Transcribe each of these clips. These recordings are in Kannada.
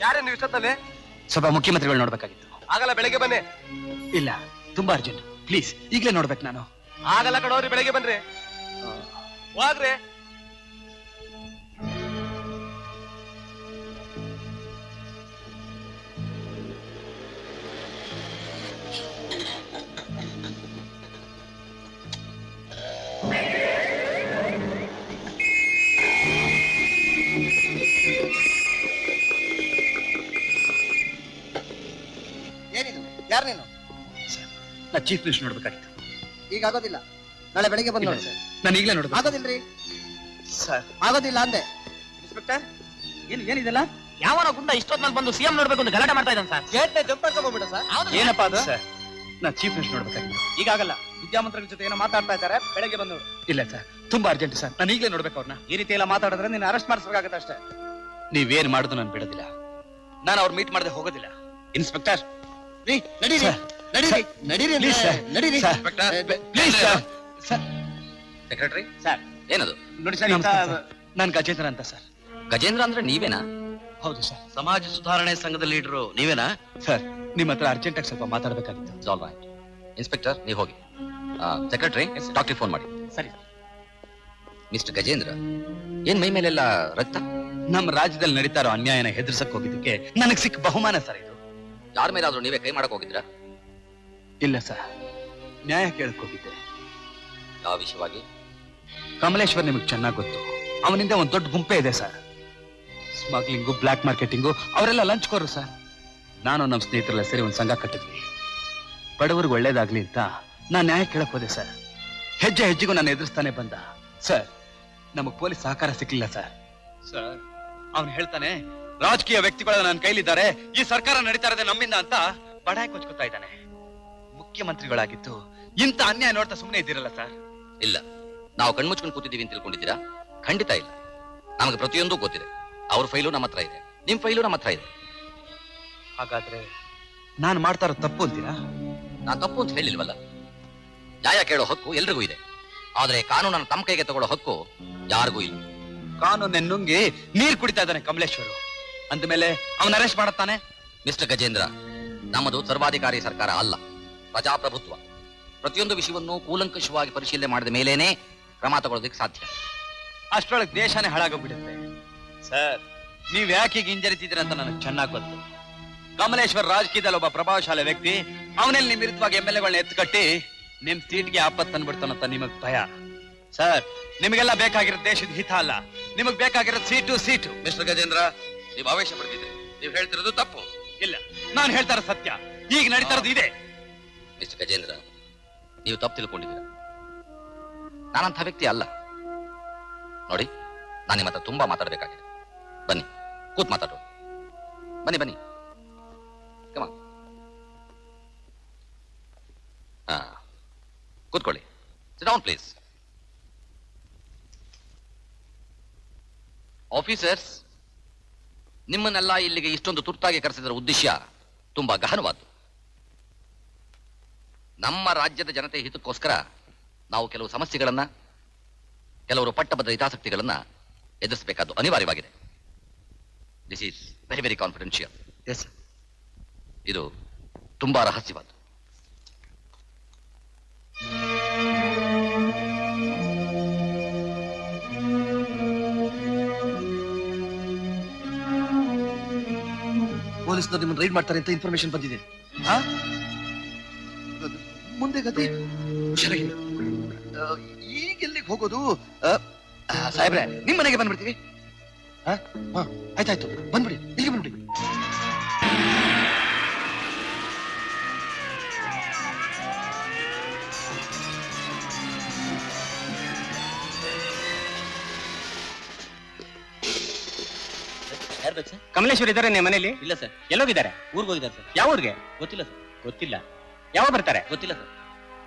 ಯಾರೇ ನೀವು ಇಷ್ಟೊತ್ತಲ್ಲಿ? ಸ್ವಲ್ಪ ಮುಖ್ಯಮಂತ್ರಿಗಳು ನೋಡ್ಬೇಕಾಗಿತ್ತು. ಆಗಲ್ಲ, ಬೆಳಿಗ್ಗೆ ಬನ್ನಿ. ಇಲ್ಲ, ತುಂಬಾ ಅರ್ಜೆಂಟ್. ಪ್ಲೀಸ್, ಈಗಲೇ ನೋಡ್ಬೇಕು ನಾನು. ಆಗಲ್ಲ ಕಣೋರಿ, ಬೆಳಿಗ್ಗೆ ಬನ್ರಿ. ಹೋಗ್ರಿ. ಏನಿದು? ಯಾರು ನೀನು? ನಾ ಚೀಫ್ ಮಿನಿಸ್ಟರ್ ನೋಡ್ಬೇಕಾಗಿತ್ತು. ಈಗ ಆಗೋದಿಲ್ಲ, ನಾಳೆ ಬೆಳಿಗ್ಗೆ ಬಂದು ನೋಡಿ. ನಾನು ಈಗಲೇ ನೋಡ್ಬೇಕು. ಆಗೋದಿಲ್ರಿ ಸರ್, ಆಗೋದಿಲ್ಲ ಅಂದೆ. ಇನ್ಸ್ಪೆಕ್ಟರ್, ಏನಿದೆಲ್ಲ? ಯಾವನ ಗುಂಡ ಇಷ್ಟೊತ್ನಲ್ಲಿ ಬಂದು ಸಿಎಂ ನೋಡ್ಬೇಕು ಅಂತ ಗಲಾಟೆ ಮಾಡ್ತಾ ಇದ್ದಾನೆ ಸರ್. ಗೇಟ್ ಜಂಪ್ ಮಾಡ್ಕೊಂಡ್ಬಿಡ ಸರ್. ಏನಪ್ಪಾ ಅದು? ಸರ್, ನಾ ಚೀಫ್ ಮಿನಿಸ್ಟರ್ ನೋಡ್ಬೇಕಾಗಿತ್ತು. ಈಗಾಗಲ್ಲ, ವಿದ್ಯಾಮಂತ್ರಿಗಳ ಜೊತೆ ಏನೋ ಮಾತಾಡ್ತಾ ಇದ್ದಾರೆ, ಬೆಳಗ್ಗೆ ಬಂದು ನೋಡು. ಇಲ್ಲ ಸರ್, ತುಂಬಾ ಅರ್ಜೆಂಟ್ ಸರ್. ನಾನು ಈಗಲೇ ನೋಡ್ಬೇಕು ಅವ್ರನ್ನ. ಈ ರೀತಿ ಎಲ್ಲ ಮಾತಾಡಿದ್ರೆ ನೀನು ಅರೆಸ್ಟ್ ಮಾಡಿಸ್ಬೇಕಾಗತ್ತೆ ಅಷ್ಟೇ. ನೀವೇನ್ ಮಾಡುದು ನಾನು ಬಿಡೋದಿಲ್ಲ. ನಾನು ಅವ್ರು ಮೀಟ್ ಮಾಡದೆ ಹೋಗೋದಿಲ್ಲ. ಇನ್ಸ್ಪೆಕ್ಟರ್, ನಡೀರಿ ಸರ್, ನಡೀರಿ ನಡೀರಿ ಪ್ಲೀಸ್ ಸರ್, ನಡೀರಿ. Sir, please sir. Sir, secretary sir ಏನದು? ನೋಡಿ ಸರ್, ನಮಸ್ಕಾರ ಸರ್. ನಾನು ಗಜೇಂದ್ರ ಅಂತ ಸರ್. ಗಜೇಂದ್ರ ಅಂದ್ರೆ ನೀವೇನಾ? ಹೌದು ಸರ್. ಸಮಾಜ ಸುಧಾರಣೆ ಸಂಘದ ಲೀಡರು ನೀವೇನಾ? ಸರ್, ನಿಮ್ಮ ಹತ್ರ ಅರ್ಜೆಂಟ್ ಆಗಿ ಸ್ವಲ್ಪ ಮಾತಾಡ್ಬೇಕಾಗಿತ್ತು. ಸಾಲ್ವ್ ಆಯ್ತು. ಇನ್ಸ್ಪೆಕ್ಟರ್, ನೀವು ಹೋಗಿ. ಸೆಕ್ರೆಟರಿ, ಡಾಕ್ಟರ್ ಫೋನ್ ಮಾಡಿ. ಸರಿ. ಮಿಸ್ಟರ್ ಗಜೇಂದ್ರ, ಏನ್ ಮೈ ಮೇಲೆಲ್ಲ ರಕ್ತ? ನಮ್ಮ ರಾಜ್ಯದಲ್ಲಿ ನಡೀತಾ ಇರೋ ಅನ್ಯಾಯನ ಹೆದರ್ಸಕ್ ಹೋಗಿದ್ದಕ್ಕೆ ನನಗ್ ಸಿಕ್ಕ ಬಹುಮಾನ ಸರ್ ಇದು. ಯಾರ ಮೇಲಾದ್ರೂ ನೀವೇ ಕೈ ಮಾಡಕ್ ಹೋಗಿದ್ರಾ? ಇಲ್ಲ ಸರ್, ನ್ಯಾಯ ಕೇಳಕ್ ಹೋಗಿದ್ದೆ. ಯಾವ ವಿಷಯವಾಗಿ? ಕಮಲೇಶ್ವರ್ ನಿಮಗೆ ಚೆನ್ನಾಗಿ ಗೊತ್ತು. ಅವನಿಂದ ಒಂದ್ ದೊಡ್ಡ ಗುಂಪೆ ಇದೆ ಸರ್. ಸ್ಮಗ್ಲಿಂಗು, ಬ್ಲಾಕ್ ಮಾರ್ಕೆಟಿಂಗು, ಅವರೆಲ್ಲ ಲಂಚ್ಕೋರು ಸರ್. ನಾನು ನಮ್ಮ ಸ್ನೇಹಿತರೆಲ್ಲ ಸೇರಿ ಒಂದು ಸಂಘ ಕಟ್ಟಿದ್ವಿ. ಬಡವರಿಗೆ ಒಳ್ಳೇದಾಗ್ಲಿ ಅಂತ ನಾನು ನ್ಯಾಯ ಕೇಳಕ್ ಹೋದೆ ಸರ್. ಹೆಜ್ಜೆ ಹೆಜ್ಜೆಗೂ ನಾನು ಎದುರಿಸ್ತಾನೆ ಬಂದ ಸರ್. ನಮಗ್ ಪೊಲೀಸ್ ಸಹಕಾರ ಸಿಕ್ಲಿಲ್ಲ ಸರ್. ಸರ್, ಅವನು ಹೇಳ್ತಾನೆ, ರಾಜಕೀಯ ವ್ಯಕ್ತಿಗಳು ನನ್ನ ಕೈಲಿದ್ದಾರೆ, ಈ ಸರ್ಕಾರ ನಡೀತಾ ಇರೋದೇ ನಮ್ಮಿಂದ ಅಂತ ಬಡಾಯಿ ಕೊಚ್ಕೋತಾ ಇದ್ದಾನೆ. ಮುಖ್ಯಮಂತ್ರಿಗಳಾಗಿದ್ದು ಇಂಥ ಅನ್ಯಾಯ ನೋಡ್ತಾ ಸುಮ್ಮನೆ ಇದ್ದೀರಲ್ಲ ಸರ್. ಇಲ್ಲ, ನಾವು ಕಣ್ಮುಚ್ಕೊಂಡು ಕೂತಿದ್ದೀವಿ ಅಂತ ತಿಳ್ಕೊಂಡಿದ್ದೀರಾ? ಖಂಡಿತ ಇಲ್ಲ. ನಮಗೆ ಪ್ರತಿಯೊಂದು ಗೊತ್ತಿದೆ. ಅವ್ರ ಫೈಲು ನಮ್ಮ ಹತ್ರ ಇದೆ, ನಿಮ್ ಫೈಲು ನಮ್ಮ ಹತ್ರ ಇದೆ. ಹಾಗಾದ್ರೆ ನಾನು ಮಾಡ್ತಾ ಇರೋ ತಪ್ಪು ಅಂತೀರಾ? ನಾನು ತಪ್ಪು ಅಂತ ಹೇಳಿಲ್ವಲ್ಲ. ನ್ಯಾಯ ಕೇಳೋ ಹಕ್ಕು ಎಲ್ರಿಗೂ ಇದೆ, ಆದ್ರೆ ಕಾನೂನನ್ನು ತಮ್ಮ ಕೈಗೆ ತಗೊಳ್ಳೋ ಹಕ್ಕು ಯಾರಿಗೂ ಇಲ್ಲ. ಕಾನೂನು ನುಂಗಿ ನೀರ್ ಕುಡಿತಾ ಇದ್ದಾನೆ ಕಮಲೇಶ್ವರು. ಅಂದಮೇಲೆ ಅವನ ಅರೆಸ್ಟ್ ಮಾಡುತ್ತಾನೆ. ಮಿಸ್ಟರ್ ಗಜೇಂದ್ರ, ನಮ್ಮದು ಸರ್ವಾಧಿಕಾರಿ ಸರ್ಕಾರ ಅಲ್ಲ, ಪ್ರಜಾಪ್ರಭುತ್ವ. ಪ್ರತಿಯೊಂದು ವಿಷಯವನ್ನು ಕೂಲಂಕಷವಾಗಿ ಪರಿಶೀಲನೆ ಮಾಡಿದ ಮೇಲೇನೆ ಕ್ರಮ ತಗೊಳ್ಳೋದಕ್ಕೆ ಸಾಧ್ಯ. ಅಷ್ಟರೊಳಗೆ ದೇಶನೇ ಹಾಳಾಗೋಗ್ಬಿಡುತ್ತೆ ಸರ್. ನೀವ್ ಯಾಕೆ ಈಗ ಹಿಂಜರಿತಿದ್ದೀರ ಅಂತ ನನಗೆ ಚೆನ್ನಾಗಿ ಗೊತ್ತು. ಕಮಲೇಶ್ವರ್ ರಾಜಕೀಯದಲ್ಲಿ ಒಬ್ಬ ಪ್ರಭಾವಶಾಲಿ ವ್ಯಕ್ತಿ. ಅವನಲ್ಲಿ ನಿಮ್ ವಿರುದ್ಧವಾಗಿ MLAಗಳನ್ನ ಎತ್ತುಕಟ್ಟಿ ನಿಮ್ ಸೀಟ್ಗೆ ಆಪತ್ತು ತಂದ್ಬಿಡ್ತಾನಂತ ನಿಮಗ್ ಭಯ ಸರ್. ನಿಮಗೆಲ್ಲ ಬೇಕಾಗಿರೋ ದೇಶದ ಹಿತ ಅಲ್ಲ, ನಿಮಗ್ ಬೇಕಾಗಿರೋ ಸೀಟು. ಮಿಸ್ಟರ್ ಗಜೇಂದ್ರ, ನೀವು ಆವೇಶ ಪಡ್ತಿದ್ರಿ. ನೀವು ಹೇಳ್ತಿರೋದು ತಪ್ಪು. ಇಲ್ಲ, ನಾನು ಹೇಳ್ತಾ ಇರೋ ಸತ್ಯ. ಈಗ ನಡೀತಾ ಇರೋದು ಇದೆ. ಮಿಸ್ಟರ್ ಗಜೇಂದ್ರ, ನೀವು ತಪ್ಪು ತಿಳ್ಕೊಂಡಿದ್ದೀರಾ. ನಾನಂಥ ವ್ಯಕ್ತಿ ಅಲ್ಲ. ನೋಡಿ, ನಾನು ನಿಮ್ಮ ಹತ್ರ ತುಂಬಾ ಮಾತಾಡಬೇಕಾಗಿದೆ. ಬನ್ನಿ, ಕೂತ್ ಮಾತಾಡೋ. ಬನ್ನಿ. ಕಮ ಕೂತ್ಕೊಳ್ಳಿ. Sit down please. ಆಫೀಸರ್ಸ್, ನಿಮ್ಮನ್ನೆಲ್ಲ ಇಲ್ಲಿಗೆ ಇಷ್ಟೊಂದು ತುರ್ತಾಗಿ ಕರೆಸಿದರ ಉದ್ದೇಶ ತುಂಬಾ ಗಹನವಾದ್ದು. ನಮ್ಮ ರಾಜ್ಯದ ಜನತೆ ಹಿತಕ್ಕೋಸ್ಕರ ನಾವು ಕೆಲವು ಸಮಸ್ಯೆಗಳನ್ನ, ಕೆಲವರು ಪಟ್ಟಭದ್ರ ಹಿತಾಸಕ್ತಿಗಳನ್ನ ಎದುರಿಸಬೇಕಾದ್ದು ಅನಿವಾರ್ಯವಾಗಿದೆ. This is very very confidential. Yes sir. ಇದು ತುಂಬಾ ರಹಸ್ಯವಾದ್ದು. ಪೊಲೀಸ್ನವ್ರು ನಿಮ್ಮನ್ನು ರೈಡ್ ಮಾಡ್ತಾರೆ ಅಂತ ಇನ್ಫಾರ್ಮೇಶನ್ ಬಂದಿದೆ. ಮುಂದೆ ಗತಿ ಹುಷಾರಾಗಿ. ಈಗ ಎಲ್ಲಿಗೆ ಹೋಗೋದು? ಸಾಹೇಬ್ರೆ, ನಿಮ್ಮ ಮನೆಗೆ ಬಂದ್ಬಿಡ್ತೀವಿ. ಆಯ್ತಾಯ್ತು, ಬಂದ್ಬಿಡಿ, ಇಲ್ಲಿಗೆ ಬಂದ್ಬಿಡಿ. ಕಮಲೇಶ್ವರ್ ಇದ್ದಾರೆ ನಿಮ್ಮ ಮನೇಲಿ? ಇಲ್ಲ ಸರ್. ಎಲ್ಲೋಗಿದ್ದಾರೆ? ಊರಿಗೆ ಹೋಗಿದ್ದಾರೆ ಸರ್. ಯಾವ ಊರಿಗೆ? ಗೊತ್ತಿಲ್ಲ ಸರ್. ಗೊತ್ತಿಲ್ಲ. ಯಾವಾಗ ಬರ್ತಾರೆ? ಗೊತ್ತಿಲ್ಲ ಸರ್.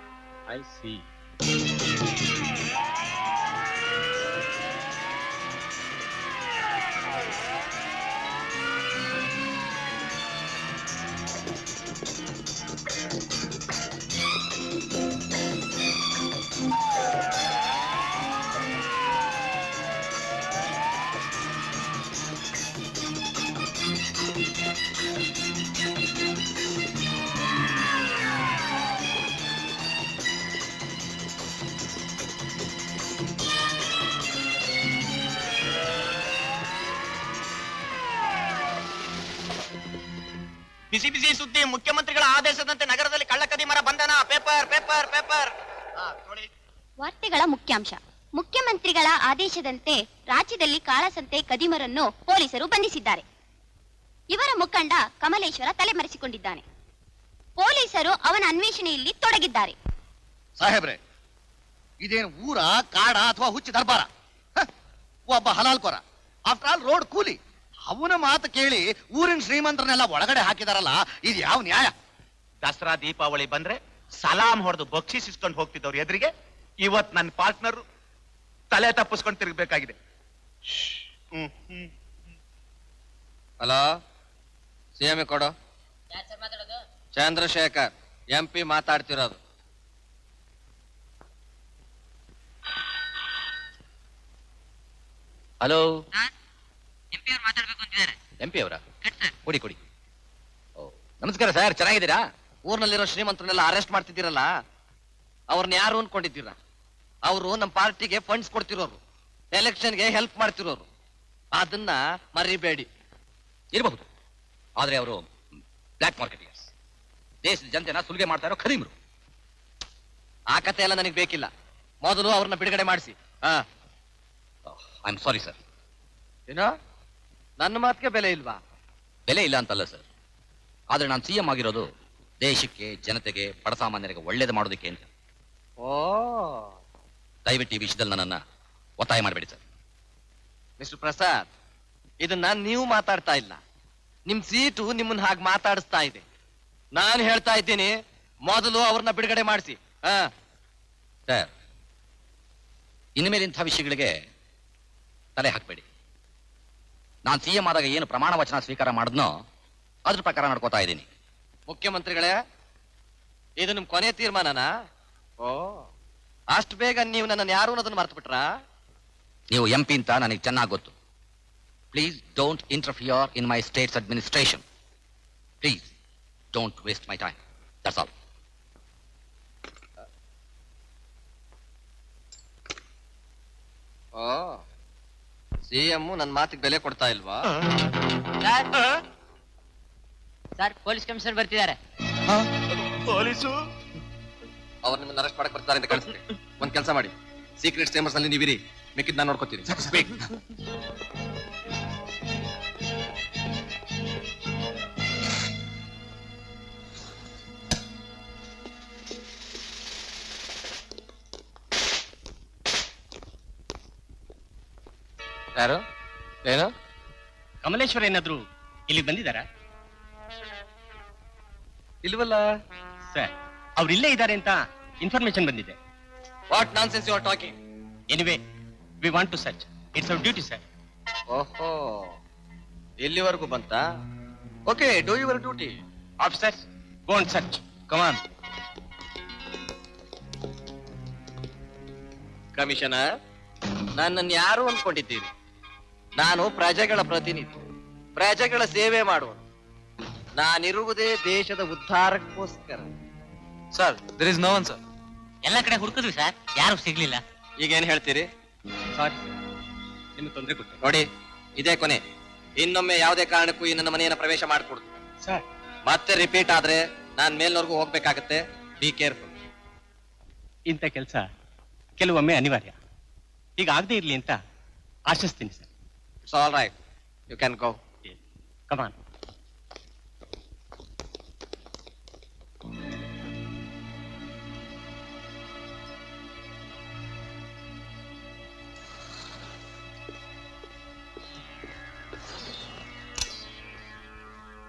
I see. ಬಿಸಿ ಬಿಸಿ ಸುದ್ದಿ, ಮುಖ್ಯಮಂತ್ರಿಗಳ ಆದೇಶದಂತೆ ನಗರದಲ್ಲಿ ಕಳ್ಳಕದಿ ಮರ ಬಂಧನ. ಪೇಪರ್ ಪೇಪರ್ ಪೇಪರ್ ನೋಡಿ. ವಾರ್ತೆಗಳ ಮುಖ್ಯಾಂಶ. ಮುಖ್ಯಮಂತ್ರಿಗಳ ಆದೇಶದಂತೆ ರಾಜ್ಯದಲ್ಲಿ ಕಾಳಸಂತೆ ಕದಿಮರನ್ನು ಪೊಲೀಸರು ಬಂಧಿಸಿದ್ದಾರೆ. ಇವರ ಮುಖಂಡ ಕಮಲೇಶ್ವರ ತಲೆಮರೆಸಿಕೊಂಡಿದ್ದಾನೆ. ಪೊಲೀಸರು ಅವನ ಅನ್ವೇಷಣೆಯಲ್ಲಿ ತೊಡಗಿದ್ದಾರೆ. ಸಾಹೇಬ್ರೆ, ಇದೇನು ಊರ ಕಾಡ ಅಥವಾ ಹುಚ್ಚ ದರ್ಬಾರ? ಒಬ್ಬ ಹಲಾಲ್ಕೋರ, ಆಫ್ಟರ್ ಆಲ್ ರೋಡ್ ಕೂಲಿ, ಅವನ ಮಾತು ಕೇಳಿ ಊರಿನ ಶ್ರೀಮಂತರನ್ನೆಲ್ಲ ಒಳಗಡೆ ಹಾಕಿದಾರಲ್ಲ, ಇದು ಯಾವ ನ್ಯಾಯ? ದಸರಾ ದೀಪಾವಳಿ ಬಂದ್ರೆ ಸಲಾಂ ಹೊಡೆದು ಬಕ್ಷೀಸ್ ಇಸ್ಕೊಂಡು ಹೋಗ್ತಿದ್ದವ್ರು ಎದುರಿಗೆ ಇವತ್ ನನ್ನ ಪಾರ್ಟ್ನರ್ ತಲೆ ತಪ್ಪಿಸ್ಕೊಂಡು ತಿರುಗಬೇಕಾಗಿದೆ. ಹಲೋ, ಸಿಎಂ ಕೊಡು. ಚಂದ್ರಶೇಖರ್ MP ಮಾತಾಡ್ತಿರೋದು. ಹಲೋ, MP ಅವ್ರು ಮಾತಾಡ್ಬೇಕು ಅಂತಿದ್ದಾರೆ. MP ಅವರ ಕೊಡಿ ಕೊಡಿ. ಓ, ನಮಸ್ಕಾರ ಸರ್, ಚೆನ್ನಾಗಿದ್ದೀರಾ? ಊರ್ನಲ್ಲಿರೋ ಶ್ರೀಮಂತರನ್ನೆಲ್ಲ ಅರೆಸ್ಟ್ ಮಾಡ್ತಿದ್ದೀರಲ್ಲ, ಅವ್ರನ್ನ ಯಾರು ಅನ್ಕೊಂಡಿದ್ದೀರಾ? ಅವರು ನಮ್ಮ ಪಾರ್ಟಿಗೆ ಫಂಡ್ಸ್ ಕೊಡ್ತಿರೋರು, ಎಲೆಕ್ಷನ್ಗೆ ಹೆಲ್ಪ್ ಮಾಡ್ತಿರೋರು. ಅದನ್ನ ಮರಿಬೇಡಿ. ಇರಬಹುದು, ಆದ್ರೆ ಅವರು ಬ್ಲಾಕ್ ಮಾರ್ಕೆಟಿಯರ್ಸ್, ದೇಶದ ಜನತೆನ ಸುಲಿಗೆ ಮಾಡ್ತಾ ಇರೋ ಖದೀಮರು. ಆ ಕತೆ ಎಲ್ಲ ನನಗೆ ಬೇಕಿಲ್ಲ. ಮೊದಲು ಅವ್ರನ್ನ ಬಿಡುಗಡೆ ಮಾಡಿಸಿ. I am sorry sir. ಏನೋ ನನ್ನ ಮಾತಿಗೆ ಬೆಲೆ ಇಲ್ವಾ? ಬೆಲೆ ಇಲ್ಲ ಅಂತಲ್ಲ ಸರ್, ಆದ್ರೆ ನಾನು CM ಆಗಿರೋದು ದೇಶಕ್ಕೆ, ಜನತೆಗೆ, ಬಡಸಾಮಾನ್ಯರಿಗೆ ಒಳ್ಳೇದು ಮಾಡೋದಕ್ಕೆ ಅಂತ. ಓ, ದಯವಿಟ್ಟು ಈ ವಿಷಯದಲ್ಲಿ ನನ್ನನ್ನ ಒತ್ತಾಯ ಮಾಡಬೇಡಿ ಸರ್. ಮಿಸ್ಟರ್ ಪ್ರಸಾದ್, ಇದನ್ನ ನೀವು ಮಾತಾಡ್ತಾ ಇಲ್ಲ, ನಿಮ್ ಸೀಟು ನಿಮ್ಮನ್ನ ಹಾಗೆ ಮಾತಾಡಿಸ್ತಾ ಇದೆ. ನಾನು ಹೇಳ್ತಾ ಇದ್ದೀನಿ, ಮೊದಲು ಅವ್ರನ್ನ ಬಿಡುಗಡೆ ಮಾಡಿಸಿ. ಸರ್, ಇನ್ಮೇಲೆ ಇಂಥ ವಿಷಯಗಳಿಗೆ ತಲೆ ಹಾಕಬೇಡಿ. ನಾನು CM ಆದಾಗ ಏನು ಪ್ರಮಾಣ ವಚನ ಸ್ವೀಕಾರ ಮಾಡಿದ್ನೋ ಅದ್ರ ಪ್ರಕಾರ ನಡ್ಕೋತಾ ಇದ್ದೀನಿ. ಮುಖ್ಯಮಂತ್ರಿಗಳೇ, ಇದು ನಿಮ್ ಕೊನೆ ತೀರ್ಮಾನನಾ? ಓ, ಅಷ್ಟು ಬೇಗ ನೀವು ನನ್ನನ್ನು ಯಾರು ಅನ್ನೋದನ್ನ ಮರ್ತು ಬಿಟ್ರಾ? ನೀವು MP ಅಂತ ನನಗೆ ಚೆನ್ನಾಗಿ ಗೊತ್ತು. Please don't interfere in my state's administration. Please don't waste my time. That's all. ಓ, CM ನನ್ನ ಮಾತಿಗೆ ಬೆಲೆ ಕೊಡ್ತಾ ಇಲ್ವಾ? ಸರ್, ಪೊಲೀಸ್ ಕಮಿಷನರ್ ಬರ್ತಿದ್ದಾರೆ. ಪೊಲೀಸು ಅವ್ರು ನಿಮ್ಮನ್ನ ಅರೆಸ್ಟ್ ಮಾಡಕ್ ಬರ್ತಾರೆ ಅಂತ ಕಳಿಸ್ತೀನಿ. ಒಂದ್ ಕೆಲಸ ಮಾಡಿ, ಸೀಕ್ರೆಟ್ ಚೇಂಬರ್ಸ್ ಅಲ್ಲಿ ನೀವಿರಿ, ಮಿಕ್ಕಿದ್ ನಾನು ನೋಡ್ಕೋತೀನಿ. ಯಾರು? ಏನು? ಕಮಲೇಶ್ವರ ಏನಾದ್ರು ಇಲ್ಲಿ ಬಂದಿದ್ದಾರಾ? ಇಲ್ವಲ್ಲ ಸರ್, ಅವ್ರು ಇಲ್ಲೇ ಇದ್ದಾರೆ ಅಂತ ಇನ್ಫಾರ್ಮೇಶನ್ ಬಂದಿದೆ. What nonsense you are talking? Anyway, we want to search. It's our duty sir. ಓಹೋ, ಇಲ್ಲಿವರೆಗೂ ಬಂತಾ? Okay, do your duty. Officers, go and search. Come on. Commissioner, ನನ್ನನ್ನು ಯಾರು ಅನ್ಕೊಂಡಿದ್ದೀರಿ? ನಾನು ಪ್ರಜೆಗಳ ಪ್ರತಿನಿಧಿ, ಪ್ರಜೆಗಳ ಸೇವೆ ಮಾಡುವನು. ನಾನಿರುವುದೇ ದೇಶದ ಉದ್ಧಾರಕ್ಕೋಸ್ಕರ. Sir, there is no one sir. ಎಲ್ಲ ಕಡೆ ಹುಡುಕಿದ್ವಿ ಸರ್, ಯಾರು ಸಿಗ್ಲಿಲ್ಲ. ಈಗೇನ್ ಹೇಳ್ತೀರಿ? ಸಾರಿ, ನಿಮ್ಗೆ ತೊಂದರೆ ಕೊಟ್ಟೆ. ನೋಡಿ, ಇದೇ ಕೊನೆ. ಇನ್ನೊಮ್ಮೆ ಯಾವುದೇ ಕಾರಣಕ್ಕೂ ಈ ನನ್ನ ಮನೆಯನ್ನ ಪ್ರವೇಶ ಮಾಡಿಕೊಡ್ತು. ಸರ್, ಮತ್ತೆ ರಿಪೀಟ್ ಆದ್ರೆ ನಾನ್ ಮೇಲ್ನವರೆಗೂ ಹೋಗ್ಬೇಕಾಗತ್ತೆ. Be careful. ಇಂಥ ಕೆಲಸ ಕೆಲವೊಮ್ಮೆ ಅನಿವಾರ್ಯ. ಈಗ ಆಗದೆ ಇರ್ಲಿ ಅಂತ ಆಶಿಸ್ತೀನಿ sir. It's all right, you can go. Come on.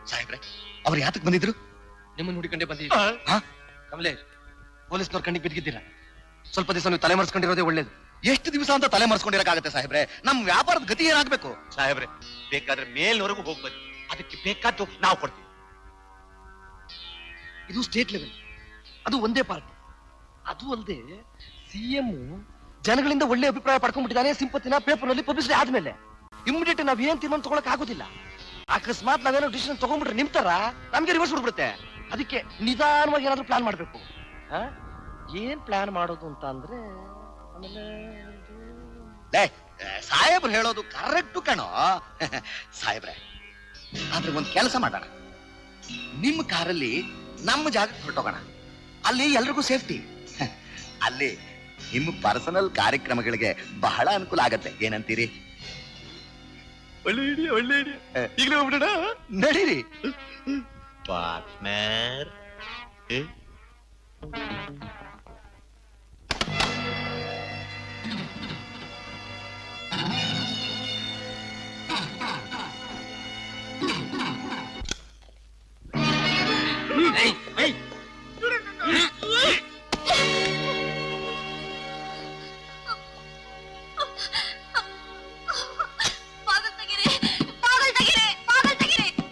ಸಾಹೇಬ್ರೆ, ಅವ್ರು ಯಾತಕ್ ಬಂದಿದ್ರು? ನಿಮ್ಮನ್ನು ಹುಡುಕೊಂಡೇ ಬಂದಿದ್ದೀವಿ. ಕಮಲೇಶ್, ಪೊಲೀಸ್ನವ್ರ ಕಣ್ಣಿಗೆ ಬಿದ್ದಿದ್ದೀರಾ? ಸ್ವಲ್ಪ ದಿವಸ ನೀವು ತಲೆ ಮರೆಸ್ಕೊಂಡಿರೋದೇ ಒಳ್ಳೇದು. ಎಷ್ಟು ದಿವಸ ಅಂತ ತಲೆ ಮರೆಸ್ಕೊಂಡಿರಕ್ಕಾಗತ್ತೆ ಸಾಹೇಬ್ರೆ? ನಮ್ ವ್ಯಾಪಾರದ ಗತಿ ಏನಾಗ್ಬೇಕು? ಸಾಹೇಬ್ರೆ, ಬೇಕಾದ್ರೆ ಮೇಲ್ವರೆಗೂ ಹೋಗ್ಬನ್ನಿ, ಅದಕ್ಕೆ ಬೇಕಾದ್ದು ನಾವು ಕೊಡ್ತೀವಿ. ಇದು ಸ್ಟೇಟ್ ಲೆವೆಲ್, ಅದು ಒಂದೇ ಪಾರ್ಟಿ. ಅದು ಅಲ್ಲದೆ CM ಜನಗಳಿಂದ ಒಳ್ಳೆ ಅಭಿಪ್ರಾಯ ಪಡ್ಕೊಂಡ್ಬಿಟ್ಟಿದ್ದಾನೆ. ಸಿಂಪತ್ತಿನ ಪೇಪರ್ ನಲ್ಲಿ ಪಬ್ಲಿಸಿಟಿ ಆದ್ಮೇಲೆ ಇಮಿಡಿಯೇಟ್ ನಾವ್ ಏನ್ ತೀರ್ಮಾನ ತಗೊಳಕ್ ಆಗೋದಿಲ್ಲ. ಅಕಸ್ಮಾತ್ ನಾವೇನೋ ಡಿಸಿಷನ್ ತಗೊಂಡ್ಬಿಟ್ರೆ ನಿಮ್ತರ ನಮ್ಗೆ ರಿವರ್ಸ್ ಬಿಡ್ಬಿಡುತ್ತೆ. ಅದಕ್ಕೆ ನಿಧಾನವಾಗಿ ಏನಾದ್ರು ಪ್ಲಾನ್ ಮಾಡ್ಬೇಕು. ಏನ್ ಪ್ಲಾನ್ ಮಾಡೋದು ಅಂತ ಅಂದ್ರೆ, ಸಾಹೇಬ್ರು ಹೇಳೋದು ಕರೆಕ್ಟ್ ಕಣೋ. ಸಾಹೇಬ್ರೆ, ಆದ್ರೆ ಒಂದ್ ಕೆಲಸ ಮಾಡೋಣ. ನಿಮ್ಮ ಕಾರಲ್ಲಿ ನಮ್ಮ ಜಾಗಕ್ಕೆ ಹೊರಟೋಗೋಣ. ಅಲ್ಲಿ ಎಲ್ರಿಗೂ ಸೇಫ್ಟಿ. ಅಲ್ಲಿ ನಿಮ್ಮ ಪರ್ಸನಲ್ ಕಾರ್ಯಕ್ರಮಗಳಿಗೆ ಬಹಳ ಅನುಕೂಲ ಆಗತ್ತೆ. ಏನಂತೀರಿ? ಒಳ್ಳೆ ಐಡಿಯಾ. ಈಗಲೇ ಹೋಗ್ಬಿಡೋಣ. ನಡೀರಿ. ಪಾರ್ಟ್ನರ್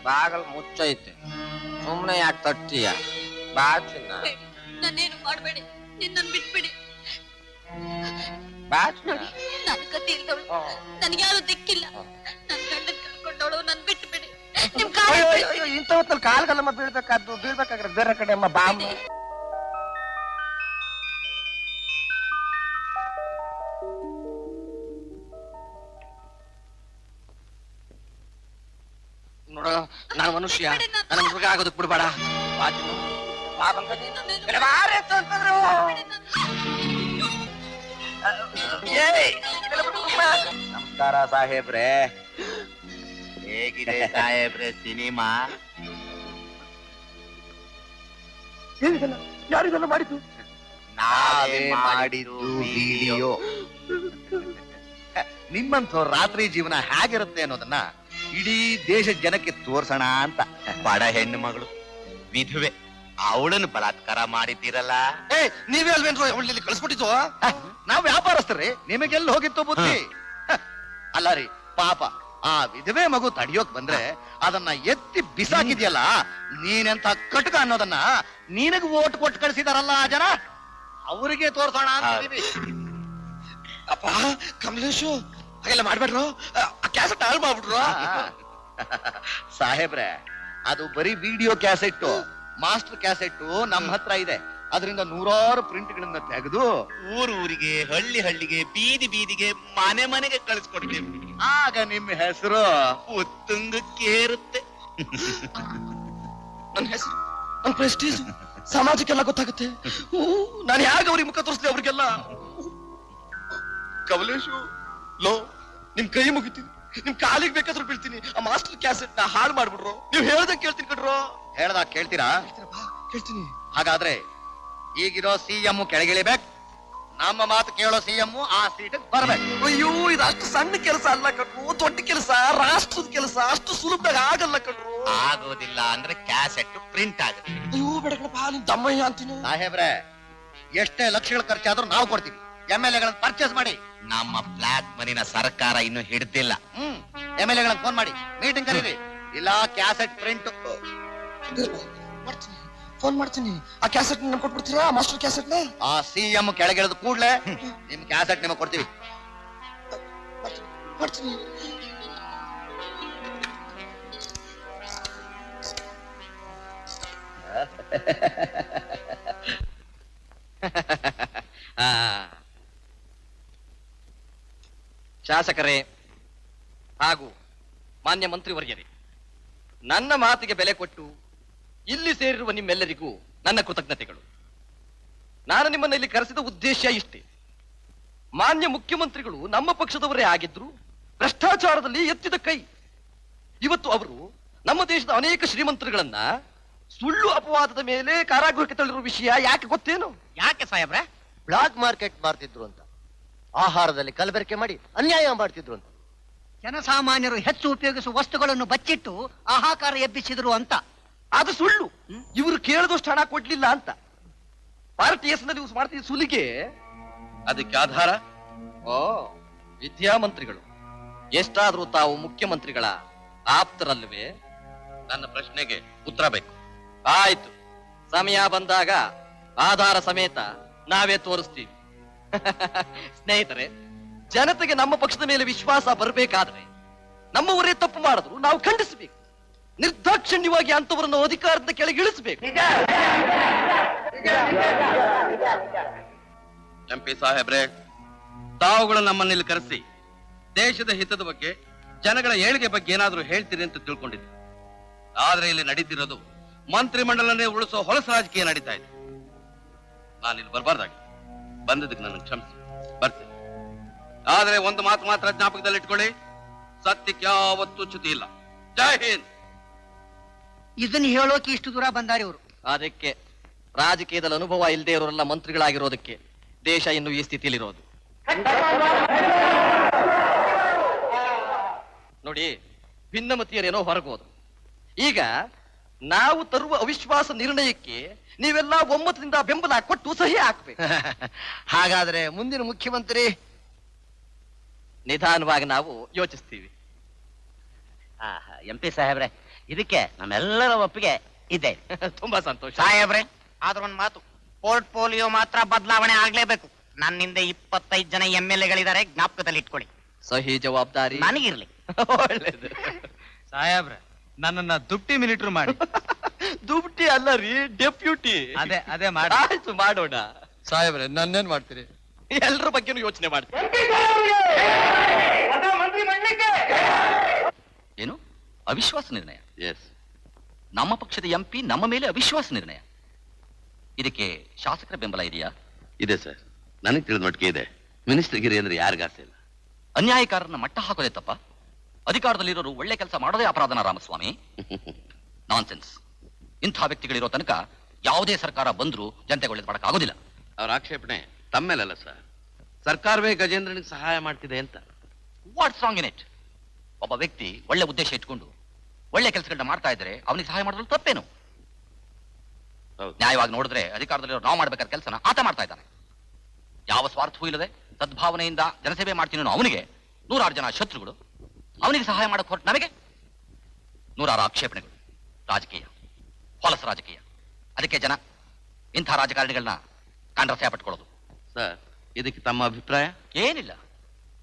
ಬಾಗಲ್ ಮುಚ್ಚೈತೆ, ಸುಮ್ನೆ ಯಾಕೆ ತಟ್ಟಿಯ? ಬಾ ಚಿನ್ನ, ನನ್ನೇನು ಮಾಡಬೇಡಿ, ನಿನ್ನನ್ನು ಬಿಟ್ಬಿಡಿ. ಬಾ ಚಿನ್ನ. ನೋಡಿ, ನಾನು ಕತ್ತಿ ಇಲ್ದವಳು, ನನ್ಗ್ಯಾರು ದಿಕ್ಕಿಲ್ಲ. ನನ್ ಗಂಡನ್ ಕಳ್ಕೊಂಡವಳು, ನನ್ ಬಿಟ್ಬಿಡಿ. ನಿಮ್ ಇಂಥ ಹೊತ್ತಲ್ಲಿ ಕಾಲ್ಗಲ್ಲಮ್ಮ ಬೀಳ್ಬೇಕಾದ್ರೆ ಬೇರೆ ಕಡೆ ಅಮ್ಮ ಬಾ. ನೋಡ, ನಾನು ಮನುಷ್ಯ, ನನ್ನ ಮೃಗ ಆಗೋದಕ್ ಬಿಡ್ಬೇಡ. ಬಾ ಚಿನ್ನು, ಬಾ ಬಂಗಡಿ. ಬಾರೆ ಅಂತಂದ್ರು. ನಮಸ್ಕಾರ ಸಾಹೇಬ್ರೆ. ಹೇಗಿದೆ ಸಾಹೇಬ್ರೆ ಸಿನಿಮಾ? ಯಾರಿದೆಲ್ಲ ಮಾಡಿದ್ದು? ನಾವೇ ಮಾಡಿದ್ದು ವಿಡಿಯೋ. ನಿಮ್ಮಂಥವ್ರ ರಾತ್ರಿ ಜೀವನ ಹೇಗಿರುತ್ತೆ ಅನ್ನೋದನ್ನ ಇಡೀ ದೇಶದ ಜನಕ್ಕೆ ತೋರ್ಸೋಣ ಅಂತ. ಬಡ ಹೆಣ್ಣು ಮಗಳು ವಿಧವೆ, ಅವಳನ್ನು ಬಲಾತ್ಕಾರ ಮಾಡಿದ್ದೀರಲ್ಲ. ನೀವೇ ಅಲ್ವೇನ್ರು ಅವಳಲ್ಲಿ ಕಳಿಸ್ಬಿಟ್ಟಿದ್ದು? ನಾವ್ ವ್ಯಾಪಾರಸ್ಥರೇ, ನಿಮಗೆಲ್ಲ ಹೋಗಿತ್ತು ಬುದ್ಧಿ? ಅಲ್ಲ ರೀ, ಪಾಪ ಆ ವಿಧವೆ ಮಗು ತಡಿಯೋಕ್ ಬಂದ್ರೆ ಅದನ್ನ ಎತ್ತಿ ಬಿಸಾಕಿದ್ಯಲ್ಲ, ನೀನೆಂತ ಕಟಕ ಅನ್ನೋದನ್ನ ನೀನಗ್ ಓಟ್ ಕೊಟ್ಟು ಕಳಿಸಿದಾರಲ್ಲ ಆ ಜನ, ಅವರಿಗೆ ತೋರ್ಸೋಣ ಅಂತಿದೀವಿ. ಅಪ್ಪ ಕಮಲೇಶು, ಹಾಗೆಲ್ಲ ಮಾಡ್ಬೇಡ್ರು. ಆ ಕ್ಯಾಸೆಟ್ ಹಾಳು ಮಾಡ್ಬಿಟ್ರು. ಸಾಹೇಬ್ರೆ, ಅದು ಬರೀ ವಿಡಿಯೋ ಕ್ಯಾಸೆಟ್. ಮಾಸ್ಟರ್ ಕ್ಯಾಸೆಟ್ ನಮ್ಮ ಹತ್ರ ಇದೆ. ಅದರಿಂದ ನೂರಾರು ಪ್ರಿಂಟ್ಗಳನ್ನ ತೆಗೆದು ಊರಿಗೆ, ಹಳ್ಳಿ ಹಳ್ಳಿಗೆ, ಬೀದಿ ಬೀದಿಗೆ, ಮನೆ ಮನೆಗೆ ಕಳಿಸ್ಕೊಡ್ತೀವಿ. ಆಗ ನಿಮ್ಮ ಹೆಸರು ಉತ್ತುಂಗಕ್ಕೇರುತ್ತೆ. ನನ್ನ ಹೆಸರು, ನನ್ನ ಪ್ರೆಸ್ಟೀಜ್ ಸಮಾಜಕ್ಕೆಲ್ಲ ಗೊತ್ತಾಗುತ್ತೆ. ನಾನು ಹೇಗೆ ಅವ್ರಿಗೆ ಮುಖ ತೋರಿಸ್ಲಿ ಅವ್ರಿಗೆಲ್ಲ? ಕಮಲೇಶು, ಲೋ, ನಿಮ್ ಕೈ ಮುಗಿತೀನಿ, ನಿಮ್ ಕಾಲಿಗೆ ಬೇಕಾದ್ರೂ ಬೀಳ್ತೀನಿ. ಆ ಮಾಸ್ಟರ್ ಕ್ಯಾಸೆಟ್ ನ ಹಾಳು ಮಾಡ್ಬಿಡ್ರು. ನೀವ್ ಹೇಳ್ದಂಗೆ ಕೇಳ್ತೀನಿ ಕಣ್ರು. ಹೇಳ್ದಾಗ ಕೇಳ್ತೀರಾ? ಕೇಳ್ತೀನಿ. ಹಾಗಾದ್ರೆ ಈಗಿರೋ ಸಿಎಂ ಕೆಳಗಿಳಿಬೇಕು, ನಮ್ಮ ಮಾತು ಕೇಳೋ ಸಿಎಂ ಆ ಸೀಟ್ ಬರ್ಬೇಕು. ಅಯ್ಯೋ, ಇದು ಅಷ್ಟು ಸಣ್ಣ ಕೆಲಸ ಅಲ್ಲ ಕಣ್ರು, ದೊಡ್ಡ ಕೆಲಸ, ರಾಷ್ಟ್ರದ ಕೆಲಸ. ಅಷ್ಟು ಸುಲಭದಾಗ ಆಗಲ್ಲ ಕಣ್ರು. ಆಗೋದಿಲ್ಲ ಅಂದ್ರೆ ಕ್ಯಾಸೆಟ್ ಪ್ರಿಂಟ್ ಆಗುತ್ತೆ. ಅಯ್ಯೋ ಬೇಡ ಕಣಪ್ಪ, ನಿನ್ ದಮ್ಮಯ್ಯ ಅಂತೀನಿ. ಸಾಹೇಬ್ರೆ, ಎಷ್ಟೇ ಲಕ್ಷಗಳ ಖರ್ಚಾದ್ರೂ ನಾವು ಕೊಡ್ತೀವಿ. MLA ಪರ್ಚೇಸ್ ಮಾಡಿ. ನಮ್ಮ ಬ್ಲಾಕ್ ಮನಿನ ಸರ್ಕಾರ ಇನ್ನು ಹಿಡ್ದಿಲ್ಲ. MLA ಫೋನ್ ಮಾಡಿ ಮೀಟಿಂಗ್ ಕರೀರಿ. ಇಲ್ಲ ಕ್ಯಾಸೆಟ್ ಪ್ರಿಂಟ್ ಮಾಡ್ತೀನಿ, ಫೋನ್ ಮಾಡ್ತೀನಿ. ಆ ಕ್ಯಾಸೆಟ್ ನಮ್ಗೆ ಕೊಟ್ಬಿಡ್ತೀರಾ? ಮಾಸ್ಟರ್ ಕ್ಯಾಸೆಟ್ ನ ಆ ಸಿಎಂ ಕೆಳಗಿಳಿದ ಕೂಡ್ಲೆ ನಿಮ್ ಕ್ಯಾಸೆಟ್ ನಿಮಗೆ ಕೊಡ್ತೀವಿ. ಮಾಡ್ತೀನಿ. ಶಾಸಕರೇ ಹಾಗೂ ಮಾನ್ಯ ಮಂತ್ರಿವರ್ಯರೇ, ನನ್ನ ಮಾತಿಗೆ ಬೆಲೆ ಕೊಟ್ಟು ಇಲ್ಲಿ ಸೇರಿರುವ ನಿಮ್ಮೆಲ್ಲರಿಗೂ ನನ್ನ ಕೃತಜ್ಞತೆಗಳು. ನಾನು ನಿಮ್ಮನ್ನ ಇಲ್ಲಿ ಕರೆಸಿದ ಉದ್ದೇಶ ಇಷ್ಟೇ. ಮಾನ್ಯ ಮುಖ್ಯಮಂತ್ರಿಗಳು ನಮ್ಮ ಪಕ್ಷದವರೇ ಆಗಿದ್ರು ಭ್ರಷ್ಟಾಚಾರದಲ್ಲಿ ಎತ್ತಿದ ಕೈ. ಇವತ್ತು ಅವರು ನಮ್ಮ ದೇಶದ ಅನೇಕ ಶ್ರೀಮಂತರುಗಳನ್ನ ಸುಳ್ಳು ಅಪವಾದದ ಮೇಲೆ ಕಾರಾಗೃಹಕ್ಕೆ ತಳ್ಳಿರುವ ವಿಷಯ ಯಾಕೆ ಗೊತ್ತೇನು? ಯಾಕೆ ಸಾಹೇಬ್ರೆ? ಬ್ಲಾಕ್ ಮಾರ್ಕೆಟ್ ಮಾಡ್ತಿದ್ರು ಅಂತ, ಆಹಾರದಲ್ಲಿ ಕಲಬೆರಕೆ ಮಾಡಿ ಅನ್ಯಾಯ ಮಾಡ್ತಿದ್ರು ಅಂತ. ಜನಸಾಮಾನ್ಯರು ಹೆಚ್ಚು ಉಪಯೋಗಿಸುವ ವಸ್ತುಗಳನ್ನು ಬಚ್ಚಿಟ್ಟು ಆಹಾಕಾರ ಎಬ್ಬಿಸಿದ್ರು ಅಂತ. ಅದು ಸುಳ್ಳು. ಇವರು ಕೇಳಿದಷ್ಟು ಹಣ ಕೊಡ್ಲಿಲ್ಲ ಅಂತ. ಪಾರ್ಟಿ ಹೆಸರಿನಲ್ಲಿ ಯೂಸ್ ಮಾಡ್ತಿದ್ದ ಸುಲಿಗೆ ಅದಕ್ಕೆ ಆಧಾರ. ಓ, ವಿದ್ಯಾಮಂತ್ರಿಗಳು ಎಷ್ಟಾದ್ರೂ ತಾವು ಮುಖ್ಯಮಂತ್ರಿಗಳ ಆಪ್ತರಲ್ವೇ? ನನ್ನ ಪ್ರಶ್ನೆಗೆ ಉತ್ತರ ಬೇಕು. ಆಯ್ತು, ಸಮಯ ಬಂದಾಗ ಆಧಾರ ಸಮೇತ ನಾವೇ ತೋರಿಸ್ತೀವಿ. ಸ್ನೇಹಿತರೆ, ಜನತೆಗೆ ನಮ್ಮ ಪಕ್ಷದ ಮೇಲೆ ವಿಶ್ವಾಸ ಬರಬೇಕಾದ್ರೆ ನಮ್ಮವರೇ ತಪ್ಪು ಮಾಡಿದ್ರು ನಾವು ಖಂಡಿಸಬೇಕು. ನಿರ್ದಾಕ್ಷಿಣ್ಯವಾಗಿ ಅಂತವರನ್ನು ಅಧಿಕಾರದ ಕೆಳಗಿಳಿಸಬೇಕು. ಎಂಪಿ ಸಾಹೇಬ್ರೆ, ತಾವುಗಳು ನಮ್ಮನ್ನಿಲ್ಲಿ ಕರೆಸಿ ದೇಶದ ಹಿತದ ಬಗ್ಗೆ, ಜನಗಳ ಏಳಿಗೆ ಬಗ್ಗೆ ಏನಾದರೂ ಹೇಳ್ತೀರಿ ಅಂತ ತಿಳ್ಕೊಂಡಿದ್ದೆ. ಆದ್ರೆ ಇಲ್ಲಿ ನಡೀತಿರೋದು ಮಂತ್ರಿಮಂಡಲನೇ ಉಳಿಸೋ ಹೊಲಸ ರಾಜಕೀಯ ನಡೀತಾ ಇದೆ. ನಾನು ಇಲ್ಲಿ ಬರಬಾರ್ದಾಗಿ ಬಂದದಕ್ಕೆ ನನ್ನ ಕ್ಷಮಿಸಿ, ಬರ್ತೀನಿ. ಆದ್ರೆ ಒಂದು ಮಾತು ಮಾತ್ರ ಜ್ಞಾಪಕದಲ್ಲಿ ಇಟ್ಕೊಳ್ಳಿ, ಸತ್ಯಕ್ಕೆ ಯಾವತ್ತೂ ಚ್ಯುತಿ ಇಲ್ಲ. ಜೈ ಹಿಂದ್. ಇದನ್ನ ಹೇಳೋಕೆ ಇಷ್ಟು ದೂರ ಬಂದಾರೆ ಇವರು. ಅದಕ್ಕೆ ರಾಜಕೀಯದಲ್ಲಿ ಅನುಭವ ಇಲ್ಲದೆ ಇರೋರೆಲ್ಲ ಮಂತ್ರಿಗಳಾಗಿರೋದಕ್ಕೆ ದೇಶ ಇನ್ನು ಈ ಸ್ಥಿತಿಯಲ್ಲಿರೋದು. ನೋಡಿ, ಭಿನ್ನಮತೀಯರೇನೋ ಹೊರಗೋದು. ಈಗ ನಾವು ತರುವ ಅವಿಶ್ವಾಸ ನಿರ್ಣಯಕ್ಕೆ ನೀವೆಲ್ಲ ಒಮ್ಮತದಿಂದ ಬೆಂಬಲ ಕೊಟ್ಟು ಸಹಿ ಹಾಕ್ಬೇಕು. ಹಾಗಾದ್ರೆ ಮುಂದಿನ ಮುಖ್ಯಮಂತ್ರಿ ನಿಧಾನವಾಗಿ ನಾವು ಯೋಚಿಸ್ತೀವಿ. MP ಸಾಹೇಬ್ರೆ, ಇದಕ್ಕೆ ನಮ್ಮೆಲ್ಲರ ಒಪ್ಪಿಗೆ ಇದೆ. ತುಂಬಾ ಸಂತೋಷ ಸಾಹೇಬ್ರೆ, ಆದ್ರ ಒಂದ್ ಮಾತು, ಪೋರ್ಟ್ಫೋಲಿಯೋ ಮಾತ್ರ ಬದಲಾವಣೆ ಆಗ್ಲೇಬೇಕು. ನನ್ನಿಂದ 25 ಜನ MLA-ಗಳಿದ್ದಾರೆ, ಜ್ಞಾಪಕದಲ್ಲಿ ಇಟ್ಕೊಳ್ಳಿ. ಸಹಿ ಜವಾಬ್ದಾರಿ ನನಗಿರ್ಲಿ. ಒಳ್ಳೇದು. ಸಾಹೇಬ್ರೆ, ನನ್ನನ್ನ ದುಪ್ಟಿ ಮಿಲಿಟರಿ ಮಾಡಿ. ದುಬ್ಟಿ ಅಲ್ಲ ರೀ, ಡೆಪ್ಯೂಟಿ. ಅದೇ ಮಾಡಿ. ಆಯ್ತು, ಮಾಡೋಣ. ಸಾಹೇಬ್ರೆ ನನ್ನೇನ್ ಮಾಡ್ತೀರಿ? ಎಲ್ಲರ ಬಗ್ಗೆನೂ ಯೋಚನೆ ಮಾಡ್ತೀವಿ. ಏನು ಅವಿಶ್ವಾಸ ನಿರ್ಣಯ? ಎಸ್, ನಮ್ಮ ಪಕ್ಷದ MP ನಮ್ಮ ಮೇಲೆ ಅವಿಶ್ವಾಸ ನಿರ್ಣಯ. ಇದಕ್ಕೆ ಶಾಸಕರ ಬೆಂಬಲ ಇದೆಯಾ? ಇದೆ ಸರ್, ನನಗೆ ತಿಳಿದ ಮಟ್ಟಿಗೆ ಇದೆ. ಮಿನಿಸ್ಟರ್ಗಿರಿ ಅಂದ್ರೆ ಯಾರಿಗಾಸೆ ಇಲ್ಲ. ಅನ್ಯಾಯಕಾರರನ್ನ ಮಟ್ಟ ಹಾಕೋದೇ ತಪ್ಪ? ಅಧಿಕಾರದಲ್ಲಿರೋರು ಒಳ್ಳೆ ಕೆಲಸ ಮಾಡೋದೇ ಅಪರಾಧನ ರಾಮಸ್ವಾಮಿ? ನಾನ್ಸೆನ್ಸ್. ಇಂಥ ವ್ಯಕ್ತಿಗಳಿರೋ ತನಕ ಯಾವುದೇ ಸರ್ಕಾರ ಬಂದ್ರೂ ಜನತೆಗೆ ಒಳ್ಳೇದು ಮಾಡಕ್ಕಾಗೋದಿಲ್ಲ. ಅವ್ರ ಆಕ್ಷೇಪಣೆ ತಮ್ಮೇಲಲ್ಲ ಸರ್, ಸರ್ಕಾರವೇ ಗಜೇಂದ್ರನಿಗೆ ಸಹಾಯ ಮಾಡ್ತಿದೆ ಅಂತ. What's wrong in it? ಒಬ್ಬ ವ್ಯಕ್ತಿ ಒಳ್ಳೆ ಉದ್ದೇಶ ಇಟ್ಕೊಂಡು ಒಳ್ಳೆ ಕೆಲಸಗಳನ್ನ ಮಾಡ್ತಾ ಇದ್ರೆ ಅವನಿಗೆ ಸಹಾಯ ಮಾಡೋದ್ರಲ್ಲಿ ತಪ್ಪೇನು? ಹೌದು. ನ್ಯಾಯವಾಗಿ ನೋಡಿದ್ರೆ ಅಧಿಕಾರದಲ್ಲಿರೋ ನಾವು ಮಾಡ್ಬೇಕಾದ ಕೆಲಸನ ಆತ ಮಾಡ್ತಾ ಇದ್ದಾನೆ. ಯಾವ ಸ್ವಾರ್ಥವೂ ಇಲ್ಲದೆ ಸದ್ಭಾವನೆಯಿಂದ ಜನಸೇವೆ ಮಾಡ್ತೀನಿ ಅವನಿಗೆ 106 ಜನ ಶತ್ರುಗಳು. ಅವನಿಗೆ ಸಹಾಯ ಮಾಡಕ್ ಹೊರಟು ನಮಗೆ 106 ಆಕ್ಷೇಪಣೆಗಳು. ರಾಜಕೀಯ, ಹೊಲಸ ರಾಜಕೀಯ. ಅದಕ್ಕೆ ಜನ ಇಂಥ ರಾಜಕಾರಣಿಗಳನ್ನ ಕಂಡ್ರೆ ಸಹಾಯ ಪಟ್ಕೊಳ್ಳೋದು. ಸರ್, ಇದಕ್ಕೆ ತಮ್ಮ ಅಭಿಪ್ರಾಯ? ಏನಿಲ್ಲ,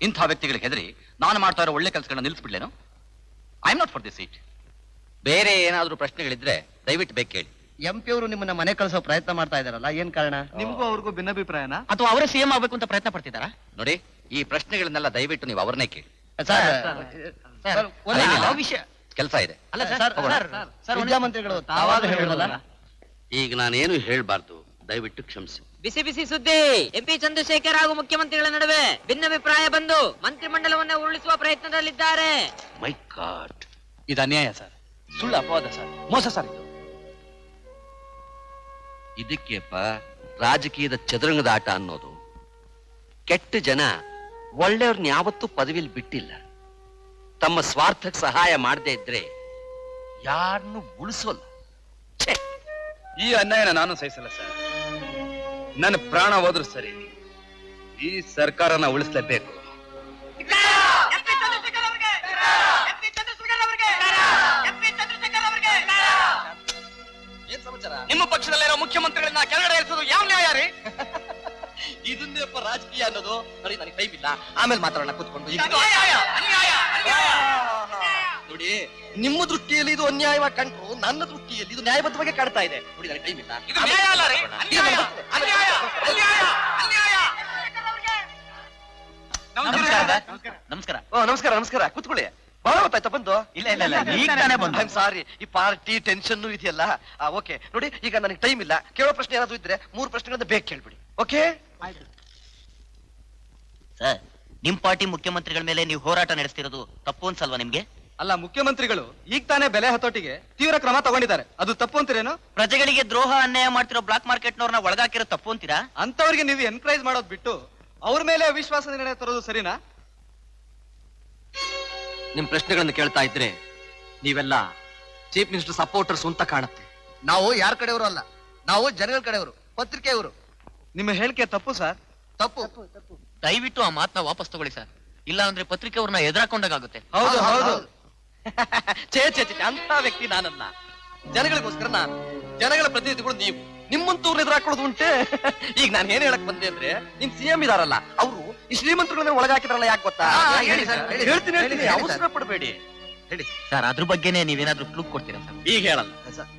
ಇಂಥ ವ್ಯಕ್ತಿಗಳಿಗೆ ಹೆದರಿ ನಾನು ಮಾಡ್ತಾ ಇರೋ ಒಳ್ಳೆ ಕೆಲಸಗಳನ್ನ ನಿಲ್ಲಿಸ್ಬಿಡ್ಲೇನು? I am not for this seat. ಬೇರೆ ಏನಾದ್ರೂ ಪ್ರಶ್ನೆಗಳಿದ್ರೆ ದಯವಿಟ್ಟು ಬೇಕು ಕೇಳಿ. MP ಅವರು ನಿಮ್ಮನ್ನ ಮನೆ ಕಳಿಸೋ ಪ್ರಯತ್ನ ಮಾಡ್ತಾ ಇದಾರಲ್ಲ, ಏನ್ ಕಾರಣ? ನಿಮ್ಗೂ ಅವ್ರಿಗೂ ಭಿನ್ನಾಭಿಪ್ರಾಯನ? ಅಥವಾ ಅವರೇ CM ಆಗ್ಬೇಕು ಅಂತ ಪ್ರಯತ್ನ ಪಡ್ತಿದ್ದಾರಾ? ನೋಡಿ, ಈ ಪ್ರಶ್ನೆಗಳನ್ನೆಲ್ಲ ದಯವಿಟ್ಟು ನೀವು ಅವ್ರನ್ನೇ ಕೇಳಿ. ಕೆಲಸ ಇದೆ. ಅಲ್ಲ ಸರ್, ವಿದ್ಯಾಮಂತ್ರಿಗಳು ತಾವಾದ್ರೂ ಹೇಳೋದಲ್ಲ. ಈಗ ನಾನೇನು ಹೇಳ್ಬಾರ್ದು, ದಯವಿಟ್ಟು ಕ್ಷಮಿಸಿ. ಬಿಸಿ ಬಿಸಿ ಸುದ್ದಿ. MP ಚಂದ್ರಶೇಖರ್ ಹಾಗೂ ಮುಖ್ಯಮಂತ್ರಿಗಳ ನಡುವೆ ಭಿನ್ನಾಭಿಪ್ರಾಯ ಬಂದು ಮಂತ್ರಿಮಂಡಲವನ್ನ ಉರುಳಿಸುವ ಪ್ರಯತ್ನದಲ್ಲಿದ್ದಾರೆ. ಮೈ ಗಾಡ್, ಇದು ಅನ್ಯಾಯ ಸರ್, ಸುಳ್ಳು ಅಪವಾದ ಸರ್, ಮೋಸ ಸರ್ ಇದು. ಇದಕ್ಕೆಪ್ಪ ರಾಜಕೀಯದ ಚದುರಂಗದ ಆಟ ಅನ್ನೋದು. ಕೆಟ್ಟ ಜನ ಒಳ್ಳೆಯವ್ರನ್ನ ಯಾವತ್ತೂ ಪದವಿಲಿ ಬಿಟ್ಟಿಲ್ಲ. ತಮ್ಮ ಸ್ವಾರ್ಥಕ್ಕೆ ಸಹಾಯ ಮಾಡದೇ ಇದ್ರೆ ಯಾರನ್ನು ಉಳಿಸೋಲ್ಲ. ಈ ಅನ್ಯಾಯನ ನಾನು ಸಹಿಸಲ್ಲ ಸರ್. ನನ್ನ ಪ್ರಾಣ ಹೋದ್ರು ಸರಿ, ಈ ಸರ್ಕಾರನ ಉಳಿಸ್ಲೇಬೇಕು. ನಿಮ್ಮ ಪಕ್ಷದಲ್ಲಿರೋ ಮುಖ್ಯಮಂತ್ರಿಗಳನ್ನ ಕೆಳಗಡೆ ಇರಿಸೋದು ಯಾವ ನ್ಯಾಯ ರೀ? ಇದನ್ನೇಪ್ಪ ರಾಜಕೀಯ ಅನ್ನೋದು. ನೋಡಿ, ನನಗೆ ಟೈಮ್ ಇಲ್ಲ, ಆಮೇಲೆ ಮಾತಾಡೋಣ ಕೂತ್ಕೊಂಡು. ನೋಡಿ, ನಿಮ್ಮ ದೃಷ್ಟಿಯಲ್ಲಿ ಇದು ಅನ್ಯಾಯವಾಗಿ ಕಂಡ್ರು, ನನ್ನ ದೃಷ್ಟಿಯಲ್ಲಿ ಇದು ನ್ಯಾಯಬದ್ಧವಾಗಿ ಕಾಣ್ತಾ ಇದೆ. ನೋಡಿ, ನನಗೆ ಟೈಮ್ ಇಲ್ಲ. ನಮಸ್ಕಾರ. ನಮಸ್ಕಾರ ನಮಸ್ಕಾರ, ಕೂತ್ಕೊಳ್ಳಿ. ಬಹಳ ಹೊತ್ತಾಯ್ತಾ ಬಂದು? ಇಲ್ಲ ಇಲ್ಲ ಇಲ್ಲ, ಈಗ ತಾನೇ ಬಂದೆ. ಸಾರಿ, ಈ ಪಾರ್ಟಿ ಟೆನ್ಷನ್ ಇದೆಯಲ್ಲ. ಓಕೆ, ನೋಡಿ, ಈಗ ನನಗೆ ಟೈಮ್ ಇಲ್ಲ. ಕೇಳೋ ಪ್ರಶ್ನೆ ಏನಾದ್ರು ಇದ್ರೆ 3 ಪ್ರಶ್ನೆಗಳಿಂದ ಬೇಗ ಕೇಳ್ಬಿಡಿ. ಓಕೆ? ಸರ್, ನಿಮ್ ಪಾರ್ಟಿ ಮುಖ್ಯಮಂತ್ರಿಗಳ ಮೇಲೆ ನೀವು ಹೋರಾಟ ನಡೆಸ್ತಿರೋದು ತಪ್ಪು ಅನ್ಸಲ್ವಾ ನಿಮ್ಗೆ? ಅಲ್ಲ, ಮುಖ್ಯಮಂತ್ರಿಗಳು ಈಗ ತಾನೇ ಬೆಲೆ ಹತೋಟಿಗೆ ತೀವ್ರ ಕ್ರಮ ತಗೊಂಡಿದ್ದಾರೆ, ಅದು ತಪ್ಪು ಅಂತೀರೇನು? ಪ್ರಜೆಗಳಿಗೆ ದ್ರೋಹ ಅನ್ಯಾಯ ಮಾಡ್ತಿರೋ ಬ್ಲಾಕ್ ಮಾರ್ಕೆಟ್ನವ್ರನ್ನ ಒಳಗಾಕಿರೋ ತಪ್ಪು ಅಂತೀರಾ? ಅಂತವ್ರಿಗೆ ನೀವು ಎನ್ಕರೇಜ್ ಮಾಡೋದ್ ಬಿಟ್ಟು ಅವ್ರ ಮೇಲೆ ಅವಿಶ್ವಾಸ ನಿರ್ಣಯ ತರೋದು ಸರಿನಾ? ನಿಮ್ ಪ್ರಶ್ನೆಗಳನ್ನು ಕೇಳ್ತಾ ಇದ್ರೆ ನೀವೆಲ್ಲ ಚೀಫ್ ಮಿನಿಸ್ಟರ್ ಸಪೋರ್ಟರ್ಸ್ ಅಂತ ಕಾಣುತ್ತೆ. ನಾವು ಯಾರ ಕಡೆಯವರು ಅಲ್ಲ, ನಾವು ಜನಗಳ ಕಡೆಯವರು, ಪತ್ರಿಕೆಯವರು. ನಿಮ್ಮ ಹೇಳಿಕೆ ತಪ್ಪು ಸರ್, ತಪ್ಪು. ದಯವಿಟ್ಟು ಆ ಮಾತನ್ನ ವಾಪಸ್ ತಗೊಳ್ಳಿ ಸರ್, ಇಲ್ಲ ಅಂದ್ರೆ ಪತ್ರಿಕೆಯವ್ರನ್ನ ಎದುರಾಕೊಂಡಾಗುತ್ತೆ. ಹೌದು ಹೌದು. ಛೇ ಛೇ ಛೇ, ಅಂತ ವ್ಯಕ್ತಿ ನಾನಲ್ಲ. ಜನಗಳಿಗೋಸ್ಕರ ನಾನು, ಜನಗಳ ಪ್ರತಿನಿಧಿಗಳು ನೀವು. ನಿಮ್ಮಂತವ್ರು ಎದುರಾಕೊಳ್ಳೋದು ಉಂಟೆ. ಈಗ ನಾನು ಏನ್ ಹೇಳಕ್ ಬಂದೆ ಅಂದ್ರೆ, ನಿಮ್ CM ಇದಾರಲ್ಲ, ಅವರು ಈ ಶ್ರೀಮಂತರನ್ನ ಒಳಗಾಕಿದ್ರಲ್ಲ, ಯಾಕೆ ಗೊತ್ತಾ? ಹೇಳಿ ಸರ್, ಹೇಳಿ. ಹೇಳ್ತೀನಿ, ಅವಸರ ಪಡಬೇಡಿ. ಸರ್, ಅದ್ರ ಬಗ್ಗೆನೇ ನೀವೇನಾದ್ರೂ ಕ್ಲೂ ಕೊಡ್ತೀರಾ ಸರ್? ಈಗ ಹೇಳಲ್ಲ,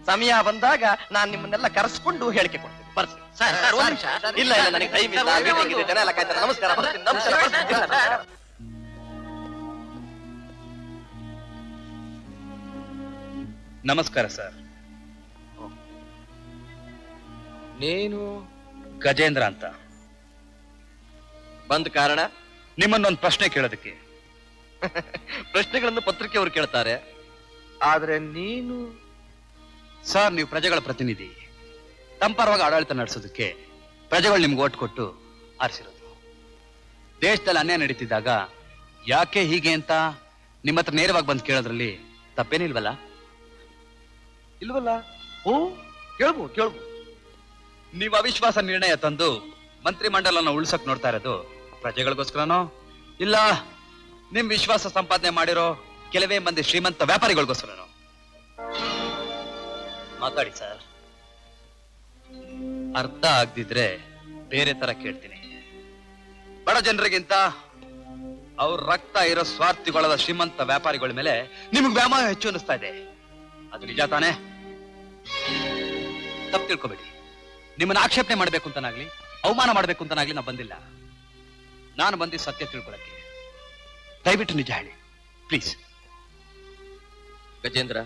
ಸಮಯ ಬಂದಾಗ ನಾನ್ ನಿಮ್ಮನ್ನೆಲ್ಲ ಕರೆಸ್ಕೊಂಡು ಹೇಳಿಕೆ ಕೊಡ್ತೀನಿ. ಬರ್ತೀನಿ. ಸರ್, ಒಂದ್ ನಿಮಿಷ. ಇಲ್ಲ ಇಲ್ಲ, ನನಗೆ ಟೈಮ್ ಇಲ್ಲ, meeting ಇದೆ, ಜನ ಎಲ್ಲ ಕಾಯ್ತಾರೆ. ನಮಸ್ಕಾರ, ಬರ್ತೀನಿ. ನಮಸ್ಕಾರ. ನಮಸ್ಕಾರ ಸರ್. ನೀನು ಗಜೇಂದ್ರ ಅಂತ. ಬಂದ ಕಾರಣ? ನಿಮ್ಮನ್ನೊಂದು ಪ್ರಶ್ನೆ ಕೇಳೋದಕ್ಕೆ. ಪ್ರಶ್ನೆಗಳನ್ನು ಪತ್ರಿಕೆಯವರು ಕೇಳ್ತಾರೆ, ಆದ್ರೆ ನೀನು ಸರ್, ನೀವು ಪ್ರಜೆಗಳ ಪ್ರತಿನಿಧಿ. ತಮ್ಮ ಪರವಾಗಿ ಆಡಳಿತ ನಡೆಸೋದಕ್ಕೆ ಪ್ರಜೆಗಳು ನಿಮ್ಗೆ ಓಟ್ ಕೊಟ್ಟು ಆರಿಸಿರೋದು. ದೇಶದಲ್ಲಿ ಅನ್ಯಾಯ ನಡೀತಿದ್ದಾಗ ಯಾಕೆ ಹೀಗೆ ಅಂತ ನಿಮ್ಮ ಹತ್ರ ನೇರವಾಗಿ ಬಂದು ಕೇಳೋದ್ರಲ್ಲಿ ತಪ್ಪೇನಿಲ್ವಲ್ಲ? ಇಲ್ವಲ್ಲ? ಓ, ಕೇಳ್ಬೋದು. ನೀವು ಅವಿಶ್ವಾಸ ನಿರ್ಣಯ ತಂದು ಮಂತ್ರಿ ಮಂಡಲನ ಉಳಿಸಕ್ ನೋಡ್ತಾ ಇರೋದು ಪ್ರಜೆಗಳಿಗೋಸ್ಕರನೋ ಇಲ್ಲ ನಿಮ್ ವಿಶ್ವಾಸ ಸಂಪಾದನೆ ಮಾಡಿರೋ ಕೆಲವೇ ಮಂದಿ ಶ್ರೀಮಂತ ವ್ಯಾಪಾರಿಗಳಿಗೋಸ್ಕರನೋ? ಮಾತಾಡಿ ಸರ್. ಅರ್ಥ ಆಗದಿದ್ರೆ ಬೇರೆ ತರ ಕೇಳ್ತೀನಿ. ಬಡ ಜನರಿಗಿಂತ ಅವ್ರ ರಕ್ತ ಇರೋ ಸ್ವಾರ್ಥಿಗಳಾದ ಶ್ರೀಮಂತ ವ್ಯಾಪಾರಿಗಳ ಮೇಲೆ ನಿಮ್ಗೆ ವ್ಯಾಮೋಹ ಹೆಚ್ಚು ಅನಿಸ್ತಾ ಇದೆ. ಅದು ನಿಜ ತಾನೇ? ತಪ್ಪು ತಿಳ್ಕೊಬೇಡಿ. ನಿಮ್ಮನ್ನ ಆಕ್ಷೇಪಣೆ ಮಾಡ್ಬೇಕು ಅಂತನಾಗ್ಲಿ ಅವಮಾನ ಮಾಡ್ಬೇಕು ಅಂತನಾಗ್ಲಿ ನಾ ಬಂದಿಲ್ಲ. ನಾನು ಬಂದಿದ್ದು ಸತ್ಯ ತಿಳ್ಕೊಳಕ್ಕೆ. ದಯವಿಟ್ಟು ನಿಜ ಹೇಳಿ ಪ್ಲೀಸ್. ಗಜೇಂದ್ರ,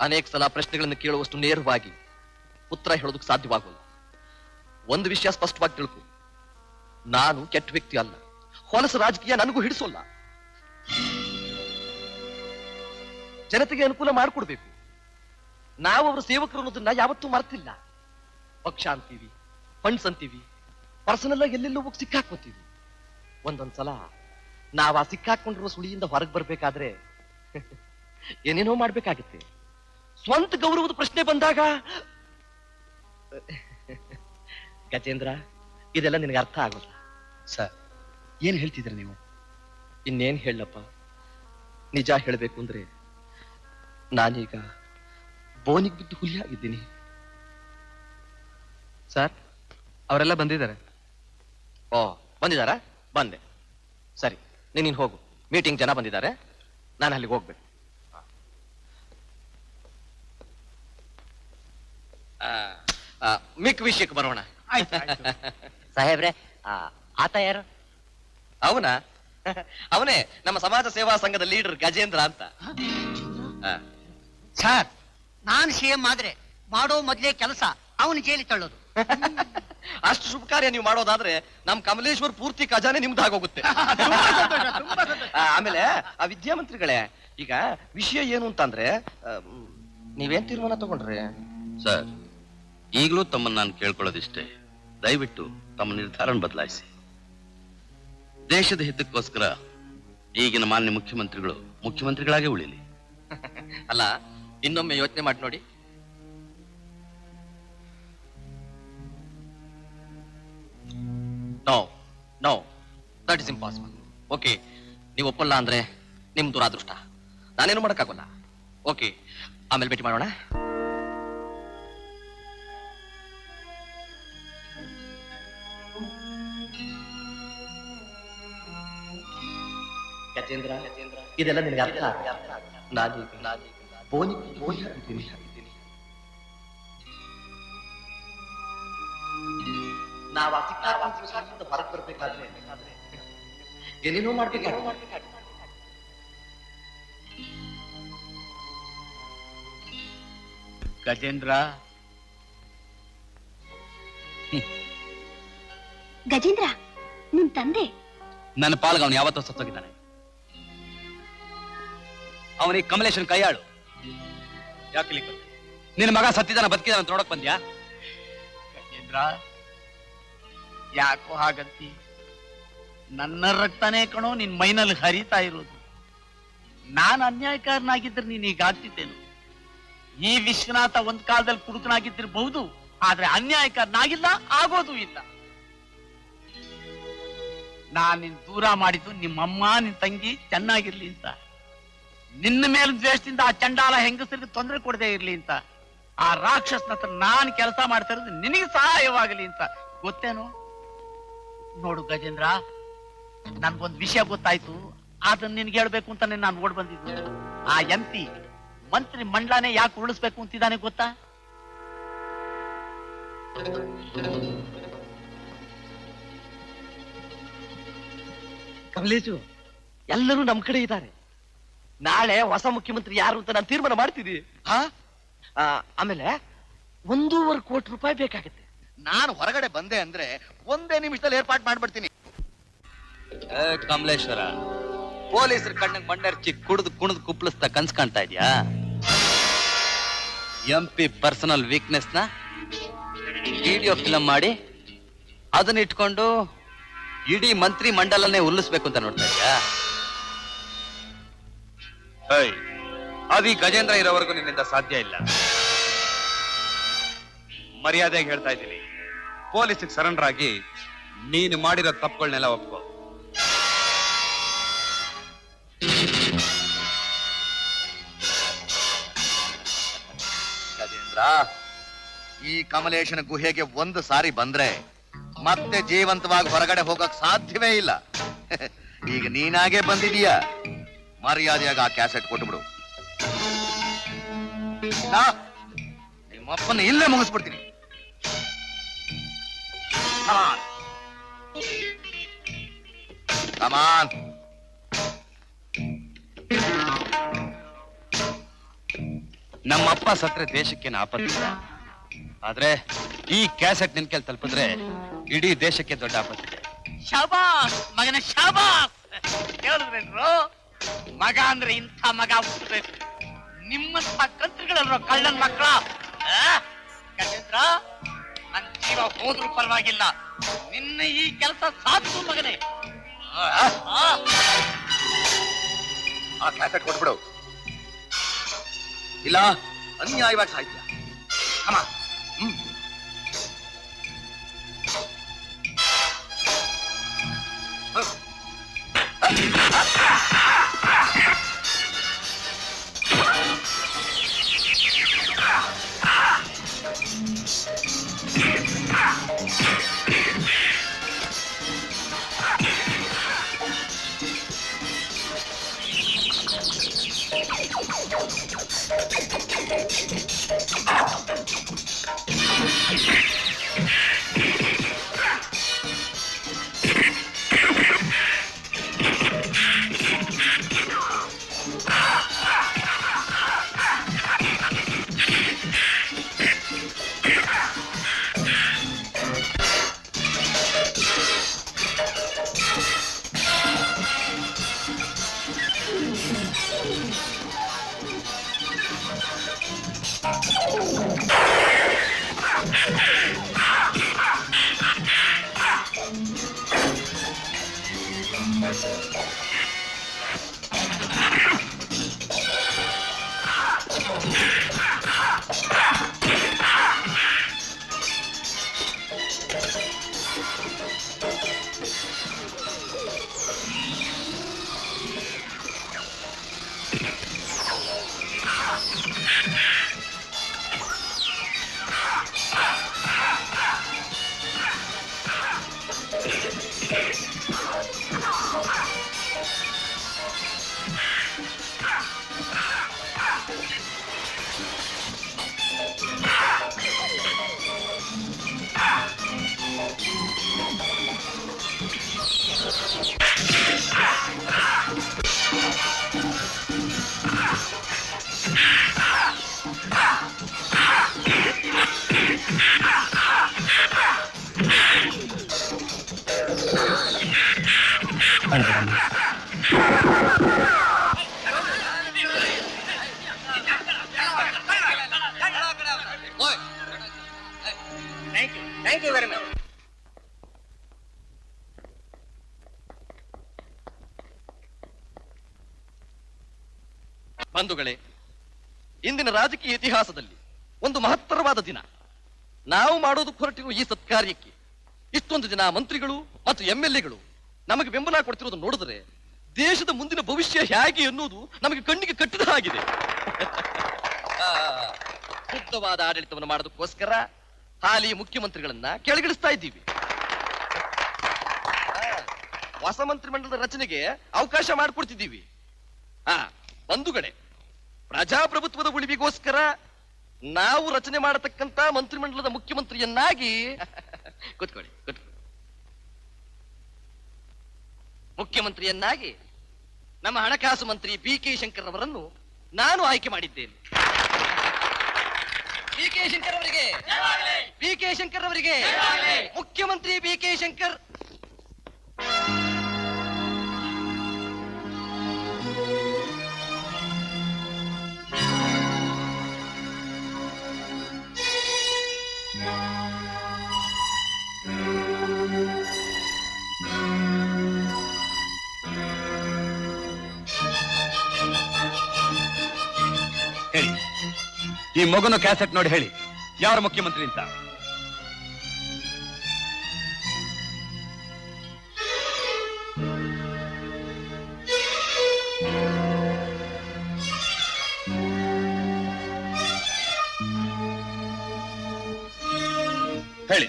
ಅನೇಕ ಸಲ ಪ್ರಶ್ನೆಗಳನ್ನು ಕೇಳುವಷ್ಟು ನೇರವಾಗಿ ಉತ್ತರ ಹೇಳೋದಕ್ಕೆ ಸಾಧ್ಯವಾಗಲ್ಲ. ಒಂದು ವಿಷಯ ಸ್ಪಷ್ಟವಾಗಿ ತಿಳ್ಕೊ, ನಾನು ಕೆಟ್ಟ ವ್ಯಕ್ತಿ ಅಲ್ಲ. ಹೊಲಸು ರಾಜಕೀಯ ನನಗೂ ಹಿಡಿಸೋಲ್ಲ. ಜನತೆಗೆ ಅನುಕೂಲ ಮಾಡಿಕೊಡ್ಬೇಕು. ನಾವು ಅವರ ಸೇವಕರು ಅನ್ನೋದನ್ನ ಯಾವತ್ತೂ ಮರ್ತಿಲ್ಲ. ಪಕ್ಷ ಅಂತೀವಿ, ಫಂಡ್ಸ್ ಅಂತೀವಿ, ಪರ್ಸನಲ್ ಆಗಿ ಎಲ್ಲೆಲ್ಲೋ ಹೋಗಿ ಸಿಕ್ಕಾಕೋತೀವಿ. ಒಂದೊಂದ್ಸಲ ನಾವ್ ಆ ಸಿಕ್ಕಾಕೊಂಡಿರೋ ಸುಳಿಯಿಂದ ಹೊರಗೆ ಬರ್ಬೇಕಾದ್ರೆ ಏನೇನೋ ಮಾಡ್ಬೇಕಾಗತ್ತೆ. ಸ್ವಂತ ಗೌರವದ ಪ್ರಶ್ನೆ ಬಂದಾಗ ಗಜೇಂದ್ರ, ಇದೆಲ್ಲ ನಿನಗೆ ಅರ್ಥ ಆಗೋಲ್ಲ. ಸರ್, ಏನ್ ಹೇಳ್ತಿದ್ರಿ ನೀವು? ಇನ್ನೇನ್ ಹೇಳಪ್ಪ, ನಿಜ ಹೇಳಬೇಕು ಅಂದ್ರೆ ನಾನೀಗ ಬೋನಿಗೆ ಬಿದ್ದು ಹುಲಿ ಆಗಿದ್ದೀನಿ. ಸರ್, ಅವರೆಲ್ಲ ಬಂದಿದ್ದಾರೆ. ಓ, ಬಂದಿದ್ದಾರಾ? ಬಂದೆ. ಸರಿ, ನೀನು ಹೋಗು. ಮೀಟಿಂಗ್ ಜನ ಬಂದಿದ್ದಾರೆ, ನಾನು ಅಲ್ಲಿಗೆ ಹೋಗ್ಬೇಕು. ಮಿಕ್ ವಿಷಯಕ್ಕೆ ಬರೋಣ. ಸಾಹೇಬ್ರೆ, ಆತ ಯಾರು? ಅವನಾ? ಅವನೇ ನಮ್ಮ ಸಮಾಜ ಸೇವಾ ಸಂಘದ ಲೀಡರ್ ಗಜೇಂದ್ರ ಅಂತ. ಸರ್, ನಾನ್ ಸಿಎಂ ಆದ್ರೆ ಮಾಡೋ ಮೊದ್ಲೇ ಕೆಲಸ ಅವನು ಜೈಲಿ ತಳ್ಳೋದು. ಅಷ್ಟು ಶುಭ ಕಾರ್ಯ ನೀವು ಮಾಡೋದಾದ್ರೆ ನಮ್ ಕಮಲೇಶ್ವರ್ ಪೂರ್ತಿ ಖಜಾನೆ ನಿಮ್ದಾಗೋಗುತ್ತೆ. ಆಮೇಲೆ ಆ ವಿದ್ಯಾಮಂತ್ರಿಗಳೇ, ಈಗ ವಿಷಯ ಏನು ಅಂತಂದ್ರೆ, ನೀವೇನ್ ತೀರ್ಮಾನ ತಗೊಂಡ್ರಿ? ಸರ್, ಈಗಲೂ ತಮ್ಮನ್ನು ನಾನು ಕೇಳ್ಕೊಳ್ಳೋದಿಷ್ಟೇ, ದಯವಿಟ್ಟು ತಮ್ಮ ನಿರ್ಧಾರ ಬದಲಾಯಿಸಿ. ದೇಶದ ಹಿತಕ್ಕೋಸ್ಕರ ಈಗಿನ ಮಾನ್ಯ ಮುಖ್ಯಮಂತ್ರಿಗಳು ಮುಖ್ಯಮಂತ್ರಿಗಳಾಗೇ ಉಳಿಲಿ. ಅಲ್ಲ, ಇನ್ನೊಮ್ಮೆ ಯೋಚನೆ ಮಾಡಿ ನೋಡಿ. No, that is impossible. Okay, ನೀವು ಒಪ್ಪಲ್ಲ ಅಂದ್ರೆ ನಿಮ್ ದುರಾದೃಷ್ಟ, ನಾನೇನು ಮಾಡಕ್ಕಾಗಲ್ಲ. ಓಕೆ, ಆಮೇಲೆ ಭೇಟಿ ಮಾಡೋಣ. ಗಜೇಂದ್ರ, ಇದೆಲ್ಲ ನಿನಗೆ ಅರ್ಥ ನಾನೀಗ ಬೋನಿದ್ದೀನಿ. ನಾವು ಆ ಸಿಕ್ಕಾಪಟ್ಟೆ ಹೊರಗೆ ಬರ್ಬೇಕಾದ್ರೆ ಏನೇನೋ ಮಾಡ್ಬೇಕಾದ್ರೆ ಗಜೇಂದ್ರ, ಗಜೇಂದ್ರ, ನಿನ್ ತಂದೆ ನನ್ನ ಪಾಲ್ಗ ಅವನು ಯಾವತ್ತೋ ಸತ್ತೋಗಿದ್ದಾನೆ. ಅವನಿಗೆ ಕಮಲೇಶನ್ ಕೈಯಾಳು. ಯಾಕೆ ನಿನ್ನ ಮಗ ಸತ್ತಿದಾನ ಬದುಕಿದಾನ ಅಂತ ನೋಡಕ್ ಬಂದ್ಯಾ? ಗಜೇಂದ್ರ, ಯಾಕೋ ಹಾಗಂತಿ? ನನ್ನ ರಕ್ತನೇ ಕಣೋ ನಿನ್ ಮೈನಲ್ಲಿ ಹರಿತಾ ಇರೋದು. ನಾನು ಅನ್ಯಾಯಕಾರನಾಗಿದ್ರೆ ನೀನ್ ಈಗ ಆಗ್ತಿದ್ದೇನು? ಈ ವಿಶ್ವನಾಥ ಒಂದ್ ಕಾಲದಲ್ಲಿ ಕುಡುಕನಾಗಿದ್ದಿರಬಹುದು, ಆದ್ರೆ ಅನ್ಯಾಯಕಾರನಾಗಿಲ್ಲ, ಆಗೋದು ಇಲ್ಲ. ನಾನ್ ನಿನ್ ದೂರ ಮಾಡಿದ್ದು ನಿಮ್ಮಮ್ಮ ನಿನ್ ತಂಗಿ ಚೆನ್ನಾಗಿರ್ಲಿ ಅಂತ, ನಿನ್ನ ಮೇಲೆ ದ್ವೇಷದಿಂದ ಆ ಚಂಡಾಲ ಹೆಂಗಸರಿಗೆ ತೊಂದರೆ ಕೊಡದೆ ಇರ್ಲಿ ಅಂತ. ಆ ರಾಕ್ಷಸನ ಹತ್ರ ನಾನ್ ಕೆಲಸ ಮಾಡ್ತಾ ಇರೋದು ನಿನಗೆ ಸಹಾಯವಾಗಲಿ ಅಂತ. ಗೊತ್ತೇನು? ನೋಡು ಗಜೇಂದ್ರ, ನನ್ಗೊಂದ್ ವಿಷಯ ಗೊತ್ತಾಯ್ತು, ಅದನ್ನ ನಿನ್ಗೆ ಹೇಳ್ಬೇಕು ಅಂತಾನೆ ನಾನು ಓಡ್ ಬಂದಿದ್ದು. ಆ ಎಂಪಿ ಮಂತ್ರಿ ಮಂಡಲನೇ ಯಾಕೆ ಉಳಿಸ್ಬೇಕು ಅಂತಿದ್ದಾನೆ ಗೊತ್ತಾ? ಕಮಲೇಶು, ಎಲ್ಲರೂ ನಮ್ ಕಡೆ ಇದ್ದಾರೆ. ನಾಳೆ ಹೊಸ ಮುಖ್ಯಮಂತ್ರಿ ಯಾರು ಅಂತ ನಾನು ತೀರ್ಮಾನ ಮಾಡ್ತೀನಿ. ಆಮೇಲೆ 1.5 ಕೋಟಿ ರೂಪಾಯಿ ಬೇಕಾಗುತ್ತೆ. ನಾನು ಹೊರಗಡೆ ಬಂದೆ ಅಂದ್ರೆ 1 ನಿಮಿಷದಲ್ಲಿ ಏರ್ಪಾಟ್ ಮಾಡ್ಬಿಡ್ತೀನಿ. ಕಮಲೇಶ್ವರ, ಪೊಲೀಸರ ಕಣ್ಣಿಗೆ ಮಂಡರ್ಚಿ ಕುಡಿದು ಕುಣಿದು ಕುಪ್ಪಳಿಸ್ತಾ ಕನ್ಸ್ ಕಾಣ್ತಾ ಇದ್ಯಾ? MP ಪರ್ಸನಲ್ ವೀಕ್ನೆಸ್ ನ ವಿಡಿಯೋ ಫಿಲಂ ಮಾಡಿ ಅದನ್ನ ಇಟ್ಕೊಂಡು ಇಡೀ ಮಂತ್ರಿ ಮಂಡಲನೇ ಉಲ್ಲಿಸ್ಬೇಕು ಅಂತ ನೋಡ್ತಾ ಇದ್ಯಾ? ಅದು ಗಜೇಂದ್ರ ಇರೋವರೆಗೂ ನಿನ್ನಿಂದ ಸಾಧ್ಯ ಇಲ್ಲ. ಮರ್ಯಾದೆಗೆ ಹೇಳ್ತಾ ಇದ್ದೀನಿ, ಪೊಲೀಸಿಗೆ ಸರೆಂಡರ್ ಆಗಿ ನೀನು ಮಾಡಿರೋ ತಪ್ಪುಗಳನ್ನೆಲ್ಲ ಒಪ್ಕೋ. ಗಜೇಂದ್ರ, ಈ ಕಮಲೇಶನ ಗುಹೆಗೆ 1 ಸಾರಿ ಬಂದ್ರೆ ಮತ್ತೆ ಜೀವಂತವಾಗಿ ಹೊರಗಡೆ ಹೋಗಕ್ ಸಾಧ್ಯವೇ ಇಲ್ಲ. ಈಗ ನೀನಾಗೆ ಬಂದಿದೀಯ, ಮರ್ಯಾದೆಯಾಗಿ ಆ ಕ್ಯಾಸೆಟ್ ಕೊಟ್ಬಿಡು. ನಿಮ್ಮಪ್ಪನ ಇಲ್ಲೇ ಮುಗಿಸ್ಬಿಡ್ತೀನಿ. ಕಮಾನ್. ನಮ್ಮಪ್ಪ ಸತ್ರೆ ದೇಶಕ್ಕೆ ಆಪತ್ತಿಲ್ಲ, ಆದ್ರೆ ಈ ಕ್ಯಾಸೆಟ್ ನಿನ್ ಕೆಲ್ ತಲುಪಿದ್ರೆ ಇಡೀ ದೇಶಕ್ಕೆ ದೊಡ್ಡ ಆಪತ್ತಿದೆ. ಶಾಬಾಸ್ ಮಗನ ಶಾಬಾಸ್. ಹೇಳಿದ್ರೇನ್ರು, ಮಗ ಅಂದ್ರೆ ಇಂಥ ಮಗ ಹುಟ್ಟಬೇಕು. ನಿಮ್ಮಂಥ ಕಂತ್ರಿಗಳಲ್ರೋ ಕಳ್ಳನ್ ಮಕ್ಕಳ. ಗಜೇಂದ್ರ, ನನ್ ಜೀವ ಹೋದ್ರೂ ಪರವಾಗಿಲ್ಲ, ನಿನ್ನ ಈ ಕೆಲಸ ಸಾಧು ಮಗನೇ. ಆ ಕ್ಯಾಸೆಟ್ ಕೊಟ್ಬಿಡು, ಇಲ್ಲ ಅನ್ಯಾಯವಾಗಿ ಸಾಹಿತ್ಯ. Thank you very much. ಬಂಧುಗಳೇ, ಇಂದಿನ ರಾಜಕೀಯ ಇತಿಹಾಸದಲ್ಲಿ ಒಂದು ಮಹತ್ತರವಾದ ದಿನ. ನಾವು ಮಾಡೋದಕ್ಕೆ ಹೊರಟಿರುವ ಈ ಸತ್ಕಾರ್ಯಕ್ಕೆ ಇಷ್ಟೊಂದು ಜನ ಮಂತ್ರಿಗಳು ಮತ್ತು MLAಗಳು ನಮಗೆ ಬೆಂಬಲ ಕೊಡ್ತಿರೋದು ನೋಡಿದ್ರೆ ದೇಶದ ಮುಂದಿನ ಭವಿಷ್ಯ ಹೇಗೆ ಅನ್ನೋದು ನಮಗೆ ಕಣ್ಣಿಗೆ ಕಟ್ಟಿದ ಹಾಗಿದೆ. ಶುದ್ಧವಾದ ಆಡಳಿತವನ್ನು ಮಾಡೋದಕ್ಕೋಸ್ಕರ ಹಾಲಿ ಮುಖ್ಯಮಂತ್ರಿಗಳನ್ನ ಕೆಳಗಿಳಿಸ್ತಾ ಇದ್ದೀವಿ. ಹೊಸ ಮಂತ್ರಿಮಂಡಲದ ರಚನೆಗೆ ಅವಕಾಶ ಮಾಡಿಕೊಡ್ತಿದ್ದೀವಿ. ಬಂಧುಗಳೇ, ಪ್ರಜಾಪ್ರಭುತ್ವದ ಉಳಿವಿಗೋಸ್ಕರ ನಾವು ರಚನೆ ಮಾಡತಕ್ಕಂತ ಮಂತ್ರಿಮಂಡಲದ ಮುಖ್ಯಮಂತ್ರಿಯನ್ನಾಗಿ ಕೂತ್ಕೊಳ್ಳಿ ಮುಖ್ಯಮಂತ್ರಿಯನ್ನಾಗಿ ನಮ್ಮ ಹಣಕಾಸು ಮಂತ್ರಿ BK ಶಂಕರ್ ಅವರನ್ನು ನಾನು ಆಯ್ಕೆ ಮಾಡಿದ್ದೇನೆ. ಬಿ.ಕೆ. ಶಂಕರ್ ಅವರಿಗೆ, ಬಿ.ಕೆ. ಶಂಕರ್ ಅವರಿಗೆ, ಮುಖ್ಯಮಂತ್ರಿ ಬಿ.ಕೆ. ಶಂಕರ್. ಹೇಳಿ, ಈ ಮಗನ ಕ್ಯಾಸೆಟ್ ನೋಡಿ ಹೇಳಿ ಯಾರ ಮುಖ್ಯಮಂತ್ರಿ ಅಂತ. ಹೇಳಿ,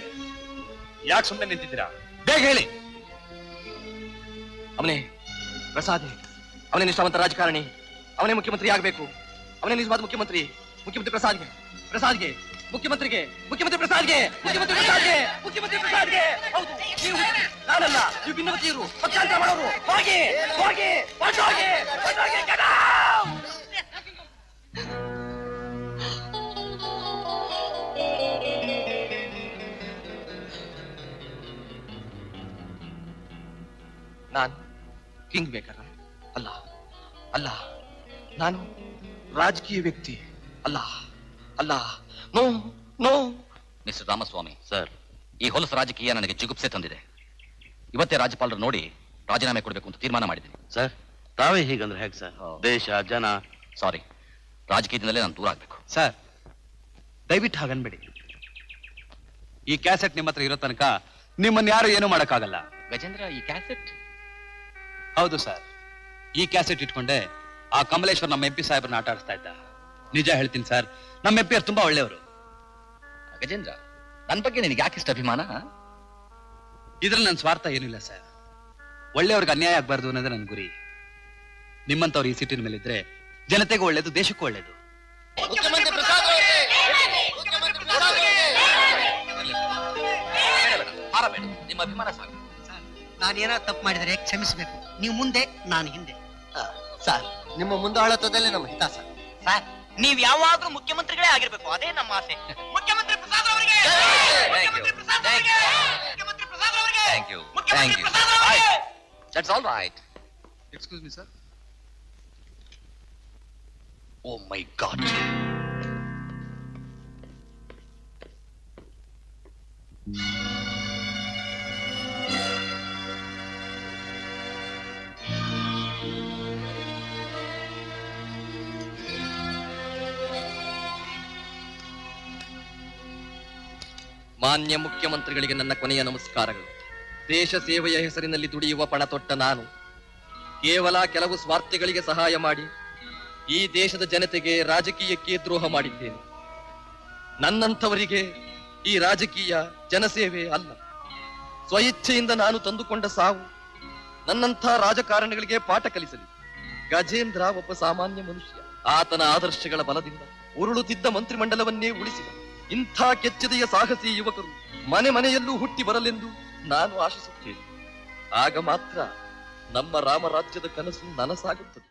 ಯಾಕೆ ಸುಮ್ಮನೆ ನಿಂತಿದ್ದೀರಾ? ಬೇಗ ಹೇಳಿ. ಅವನೇ ಪ್ರಸಾದ್, ಅವನೇ ನಿಷ್ಠಾವಂತ ರಾಜಕಾರಣಿ, ಅವನೇ ಮುಖ್ಯಮಂತ್ರಿ ಆಗಬೇಕು. ಅವನೇ ನಿಜವಾದ ಮುಖ್ಯಮಂತ್ರಿ. ಮುಖ್ಯಮಂತ್ರಿ ಪ್ರಸಾದ್ಗೆ, ಪ್ರಸಾದ್ಗೆ, ಮುಖ್ಯಮಂತ್ರಿಗೆ, ಮುಖ್ಯಮಂತ್ರಿ ಪ್ರಸಾದ್ಗೆ, ಮುಖ್ಯಮಂತ್ರಿ ಪ್ರಸಾದ್ಗೆ, ಮುಖ್ಯಮಂತ್ರಿ ಪ್ರಸಾದ್ಗೆ. ಹೌದು, ನೀವು ನಾನಲ್ಲ, ನೀವು ಭಿನ್ನಮತೀಯರು, ಪಕ್ಷಾಂತರ ಮಾಡೋರು. ಹೋಗಿ ಹೋಗಿ ಹೊರಟೋಗಿ, ಹೊರಟೋಗಿ, get out! ನಾನು ಕಿಂಗ್ ಮೇಕರ್ ಅಲ್ಲ, ಅಲ್ಲ, ನಾನು ರಾಜಕೀಯ ವ್ಯಕ್ತಿ ಅಲ್ಲ, ಅಲ್ಲ. No no. Mister Ramaswamy sir, ಈ ಹೊಲಸು ರಾಜಕೀಯ ನನಗೆ ಜಿಗುಪ್ಸೆ ತಂದಿದೆ. ಇವತ್ತೇ ರಾಜ್ಯಪಾಲರು ನೋಡಿ ರಾಜೀನಾಮೆ ಕೊಡಬೇಕು ಅಂತ ತೀರ್ಮಾನ ಮಾಡಿದ್ದೀನಿ. ಸರ್, ತಾವೇ ಹೀಗಂದ್ರೆ ಹೇಗೆ ಸರ್? ದೇಶ, ಜನ. ಸಾರಿ, ರಾಜಕೀಯದಿಂದಲೇ ನಾನು ದೂರ ಆಗ್ಬೇಕು. ಸರ್, ದಯವಿಟ್ಟು ಹಾಗನ್ಬೇಡಿ. ಈ ಕ್ಯಾಸೆಟ್ ನಿಮ್ಮ ಹತ್ರ ಇರೋ ತನಕ ನಿಮ್ಮನ್ನ ಯಾರು ಏನು ಮಾಡಕ್ಕಾಗಲ್ಲ. ಗಜೇಂದ್ರ, ಈ ಕ್ಯಾಸೆಟ್? ಹೌದು ಸರ್, ಈ ಕ್ಯಾಸೆಟ್ ಇಟ್ಕೊಂಡೆ ಆ ಕಮಲೇಶ್ವರ್ ನಮ್ಮ MP ಸಾಹೇಬ್ರನ್ನ ಆಟ ಆಡಿಸ್ತಾ ಇದ್ದ. ನಿಜ ಹೇಳ್ತೀನಿ ಸರ್, ನಮ್ಮ MP ಅವ್ರು ತುಂಬಾ ಒಳ್ಳೆಯವರು. ಗಜೇಂದ್ರ, ನನ್ನ ಬಗ್ಗೆ ನಿನಗೆ ಯಾಕಿಷ್ಟು ಅಭಿಮಾನ? ಇದ್ರಲ್ಲಿ ನನ್ನ ಸ್ವಾರ್ಥ ಏನಿಲ್ಲ ಸರ್. ಒಳ್ಳೆಯವ್ರಿಗೆ ಅನ್ಯಾಯ ಆಗ್ಬಾರ್ದು ಅನ್ನೋದೇ ನನ್ನ ಗುರಿ. ನಿಮ್ಮಂತವ್ರು ಈ ಸಿಟಿನ ಮೇಲೆ ಇದ್ರೆ ಜನತೆಗೂ ಒಳ್ಳೇದು, ದೇಶಕ್ಕೂ ಒಳ್ಳೇದು. ನಿಮ್ಮ ಅಭಿಮಾನ ಸಾಕು. ನಾನೇನೋ ತಪ್ಪು ಮಾಡಿದರೆ ಕ್ಷಮಿಸಬೇಕು. ನೀವು ಮುಂದೆ, ನಾನು ಹಿಂದೆ. ಸರ್, ನಿಮ್ಮ ಮುಂದಾಳತ್ವದಲ್ಲಿ ನಮ್ಮ ಹಿತ ಸರ್. ಸರ್, ನೀವ್ ಯಾವಾಗ್ಲೂ ಮುಖ್ಯಮಂತ್ರಿಗಳೇ ಆಗಿರ್ಬೇಕು, ಅದೇ ನಮ್ಮ ಆಸೆ. ಮುಖ್ಯಮಂತ್ರಿ ಪ್ರಸಾದ್ ಅವರಿಗೆ, ಮುಖ್ಯಮಂತ್ರಿ ಪ್ರಸಾದ್ ಅವರಿಗೆ, ಮುಖ್ಯಮಂತ್ರಿ ಪ್ರಸಾದ್ ಅವರಿಗೆ, ಥ್ಯಾಂಕ್ ಯು, ಮುಖ್ಯಮಂತ್ರಿ ಥ್ಯಾಂಕ್ ಯು. ಪ್ರಸಾದ್ ಅವರಿಗೆ. That's all right. Excuse me sir. Oh my God. ಮಾನ್ಯ ಮುಖ್ಯಮಂತ್ರಿಗಳಿಗೆ ನನ್ನ ಕೊನೆಯ ನಮಸ್ಕಾರಗಳು. ದೇಶ ಸೇವೆಯ ಹೆಸರಿನಲ್ಲಿ ದುಡಿಯುವ ಪಣ ತೊಟ್ಟ ನಾನು ಕೇವಲ ಕೆಲವು ಸ್ವಾರ್ಥಿಗಳಿಗೆ ಸಹಾಯ ಮಾಡಿ ಈ ದೇಶದ ಜನತೆಗೆ, ರಾಜಕೀಯಕ್ಕೆ ದ್ರೋಹ ಮಾಡಿದ್ದೇನೆ. ನನ್ನಂಥವರಿಗೆ ಈ ರಾಜಕೀಯ ಜನಸೇವೆ ಅಲ್ಲ. ಸ್ವಇಚ್ಛೆಯಿಂದ ನಾನು ತಂದುಕೊಂಡ ಸಾವು ನನ್ನಂಥ ರಾಜಕಾರಣಿಗಳಿಗೆ ಪಾಠ ಕಲಿಸಲಿ. ಗಜೇಂದ್ರ ಒಬ್ಬ ಸಾಮಾನ್ಯ ಮನುಷ್ಯ. ಆತನ ಆದರ್ಶಗಳ ಬಲದಿಂದ ಉರುಳುತ್ತಿದ್ದ ಮಂತ್ರಿಮಂಡಲವನ್ನೇ ಉಳಿಸಿದ ಇಂಥ ಕೆಚ್ಚೆದೆಯ ಸಾಹಸಿ ಯುವಕರು ಮನೆ ಮನೆಯಲ್ಲೂ ಹುಟ್ಟಿ ಬರಲೆಂದು ನಾನು ಆಶಿಸುತ್ತೇನೆ. ಆಗ ಮಾತ್ರ ನಮ್ಮ ರಾಮರಾಜ್ಯದ ಕನಸು ನನಸಾಗುತ್ತದೆ.